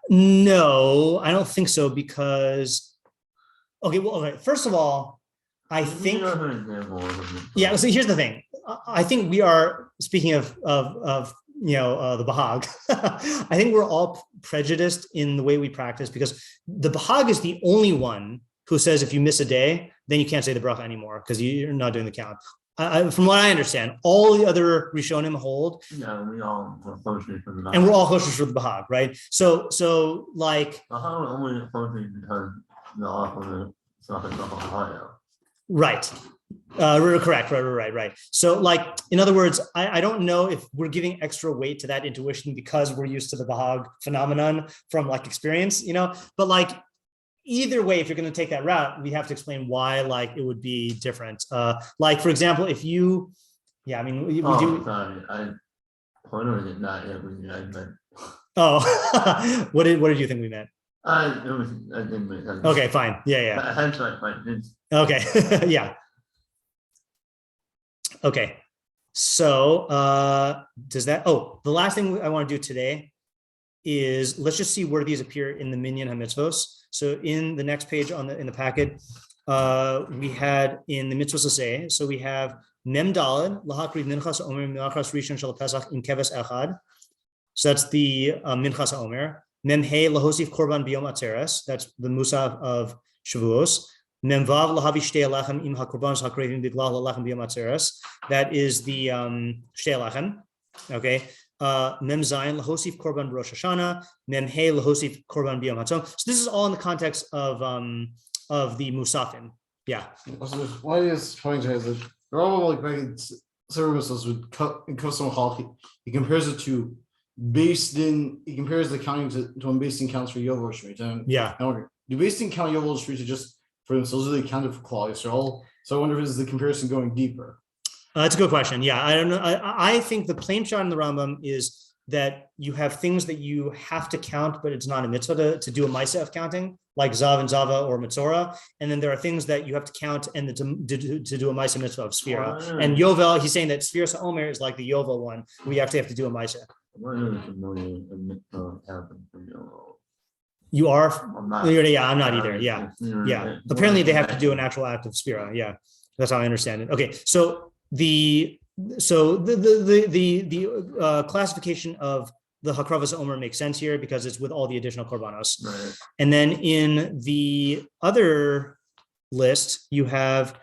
No, I don't think so because okay. First of all, I think yeah. So here's the thing. I think we are speaking of the Bahag. I think we're all prejudiced in the way we practice because the Bahag is the only one who says if you miss a day, then you can't say the bracha anymore because you're not doing the count. From what I understand, all the other Rishonim hold. Yeah, we all kosher for the Bahag. And we're all kosher for the Bahag, right? So like. Bahag only kosher because the right. Correct. Right. So like, in other words, I don't know if we're giving extra weight to that intuition because we're used to the Bahag phenomenon from like experience, but like either way, if you're going to take that route, we have to explain why like it would be different. Like for example, if you, yeah, I mean, we do. Sorry, I did not yet when you guys meant. Oh, what did you think we meant? I didn't mean. Okay, fine. Yeah. Okay, yeah. Okay. So does that, the last thing I want to do today is let's just see where these appear in the minyan hamitzvos. So in the next page in the packet, we had in the Mitzvos Associated. So we have Mem Daled lahakri minchas Omer minchas rishon shel Pesach in keves echad. So that's the minchas Omer. Mem Hey lahosif korban biyom atzeres. That's the musaf of Shavuos. Mem Vav lahavi shtei lechem im hakorbanos hakrevim biglal lechem biyom atzeres. That is the shtei lechem. Okay. Mem Zayin lahosif korban Rosh Hashanah. Mem Hey lahosif korban biyom hatzon. So this is all in the context of the musafim. Yeah. Also, why is point is that they're all like making services with cut and custom hall. He compares it to he compares the counting to when based in counts for Yovel Street. And yeah. Do based in count Yovel Street to just for themselves, are they counted for cholesterol? So I wonder if is the comparison going deeper. That's a good question. Yeah, I don't know. I think the plain shot in the Rambam is that you have things that you have to count, but it's not a mitzvah to do a ma'aseh of counting, like Zav and Zava or Mitzorah. And then there are things that you have to count and to do a ma'aseh mitzvah of Sefira. Oh, yeah. And Yovel, he's saying that Sefiras Omer is like the Yovel one. We actually have to do a ma'aseh. You are? I'm not either. Yeah. Yeah. Apparently they have to do an actual act of Sefira. Yeah. That's how I understand it. Okay. So the classification of the Hakravas Omer makes sense here because it's with all the additional korbanos. Right. And then in the other list, you have,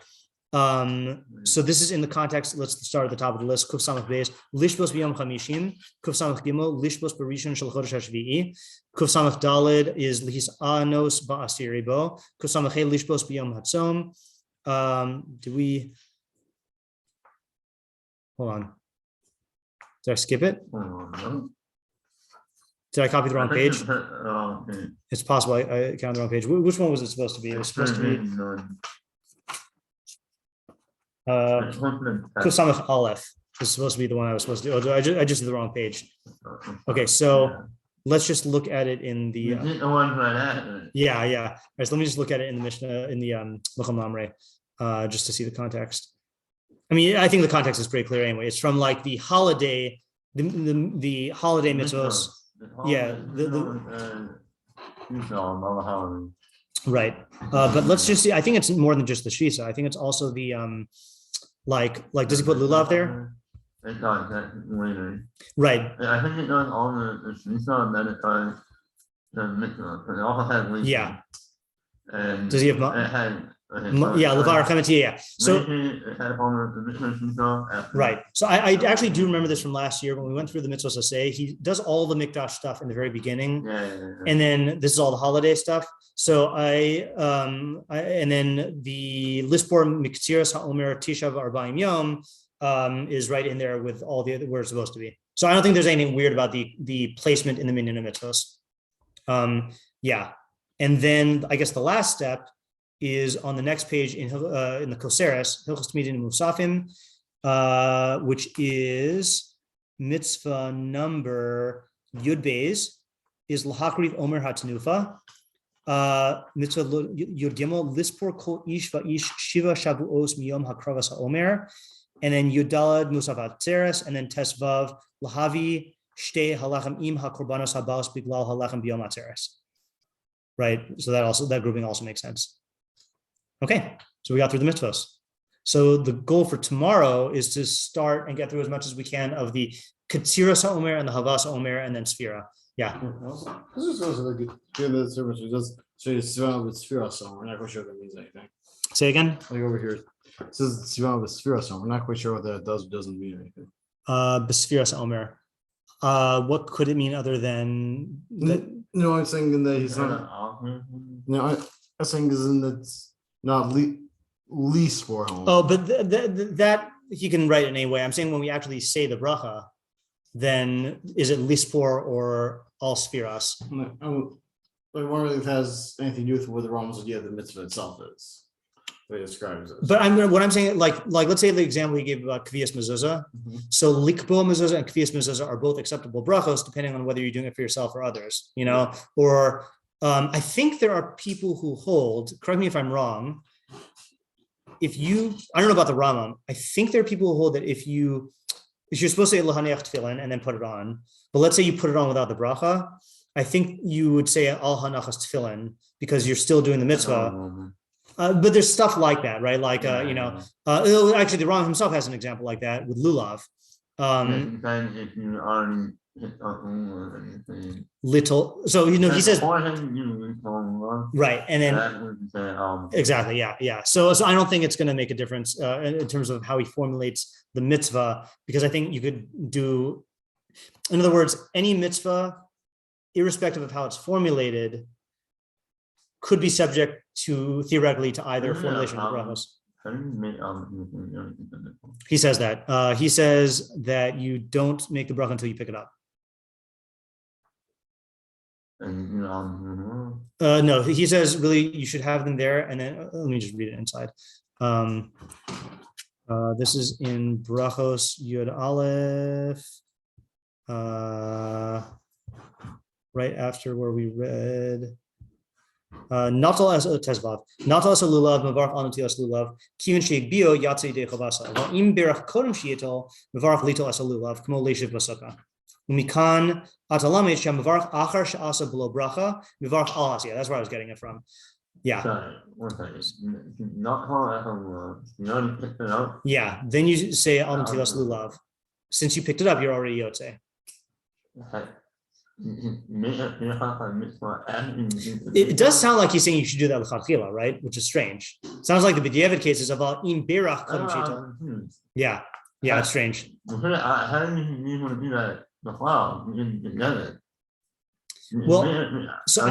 so this is in the context, let's start at the top of the list, Kuf Samach Beis, Lishbos B'yom Chamishim, Kuf Samach Gimel, Lishbos B'rishon Shel Chodesh HaShvi'i, Kuf Samach Daled is Lihis Anos Ba'asiri Bo, Kuf Samach He Lishbos B'yom Hatzom. Hold on. Did I skip it? Did I copy the wrong page? It's possible I counted the wrong page. Which one was it supposed to be? It was supposed to be Kusamach Aleph is supposed to be the one I was supposed to do. I just did the wrong page. Okay, so let's just look at it in the yeah. All right, so let me just look at it in the Mishnah in the Mecham Mamre, just to see the context. I mean, I think the context is pretty clear anyway. It's from like the holiday, the holiday mitzvos. Yeah. Right. But let's just see. I think it's more than just the shisa. I think it's also the like does he put lulav there? Right. I think it does all the shisa and then it does the mitzvah, but it also has leaf. Yeah. And does he have levar chemati? Yeah. So right. So I actually do remember this from last year when we went through the Mitzvos Associated. He does all the mikdash stuff in the very beginning, and then this is all the holiday stuff. So and then the lispor miktiras Omer tishav arba'im yom is right in there with all the other where it's supposed to be. So I don't think there's anything weird about the placement in the minyan of mitzvos. Yeah, and then I guess the last step is on the next page in the koseres, Hilchos Temidin Musafim, which is mitzvah number Yud Beis, is Lahakrit Omer HaTanufa, mitzvah Yud Gimel, lispor kol ish va'ish shiva shavuos miyom hakravas ha'omer, and then Yud Daled Musaf HaTzeres, and then Tesvav Lahavi shtei halachem im hakorbanos habaos biglal halachem biyom HaTzeres. Right, so that grouping also makes sense. Okay, so we got through the mitzvos. So the goal for tomorrow is to start and get through as much as we can of the cursory Omer and the havas Omer and then sefira. Yeah. This is also the good service. It does say Sivan with sefira, so we're not quite sure what that means anything. Say again. Like over here, it says Sivan with sefira, so we're not quite sure what that does or doesn't mean anything. Sefiras Omer. What could it mean other than that? No, I'm saying that he's not. No, I'm saying is in that's not lispor home. Oh, but that he can write it anyway. I'm saying when we actually say the bracha, then is it lispor or all sefiras? I wonder if it has anything to do with what the Rambam's idea of the mitzvah itself is. They describes it. But what I'm saying, like let's say the example we gave about kvias mezuzah. Mm-hmm. So likbo mezuzah and kvias mezuzah are both acceptable brachos, depending on whether you're doing it for yourself or others. You know, or I think there are people who hold. Correct me if I'm wrong. if I don't know about the Rambam. I think there are people who hold that if you're supposed to say lahaneach tefillin and then put it on, but let's say you put it on without the bracha, I think you would say al hanachas tefillin because you're still doing the mitzvah. But there's stuff like that, right? Like actually, the Rambam himself has an example like that with lulav. If you already hit Little, so he says right, and then exactly, yeah. So I don't think it's going to make a difference in terms of how he formulates the mitzvah, because I think you could do, in other words, any mitzvah, irrespective of how it's formulated, could be subject to theoretically to either formulation or brachos. He says that. He says that you don't make the bracha until you pick it up. No, he says really you should have them there, and then let me just read it inside. This is in Berachos Yud Aleph, right after where we read. Natal as tezvav, natal as lulav, mevarach anati as lulav, kivin sheikbio yatzei de chavasa. Va'im berach kodem shieto, mevarach lito as lulav, kmo leishiv basaka. Umikan atalamet shem mevarach achar she'asa below bracha, mevarach al asiyah. That's where I was getting it from. Yeah. Sorry, one second. Not you already picked it up. Yeah. Then you say al natilas lulav. Since you picked it up, you're already yotze. It does sound like he's saying you should do that with chavurah, right? Which is strange. Sounds like the b'diavad cases of im berach kodem shito. Yeah, it's strange. How do you want to do that? Well, so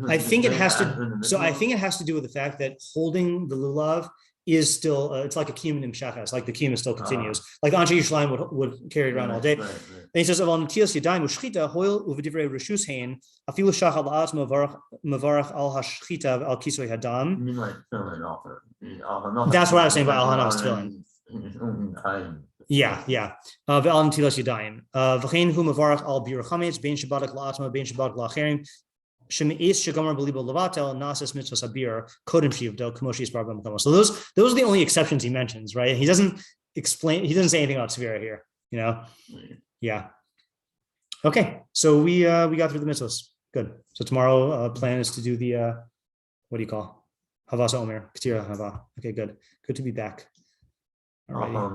I think it has to. So I think it has to do with the fact that holding the lulav is still it's like a kiyum nimshachas, like the kiyum still continues. Like Anshe Yishlayim would carry it around all day. Right. And he says, "Aval netilas yadayim u'shchita hoil uvedivrei reshus hein afilu shachal la'at mevarach al hashchita al kisvei hadam." You mean like filling off it? That's what I was saying about al hanachas tefillin. Yeah. Ve'al netilas yadayim. V'chein hu mevarach al bir chametz bein shabbatak la'atma bein shabbatak la'acherim. So those are the only exceptions he mentions, right? He doesn't say anything about sefiras here, Yeah. Okay, so we got through the mitzvos. Good. So tomorrow plan is to do the what do you call? Havas Omer, Ketira Hava. Okay, good. Good to be back. All right.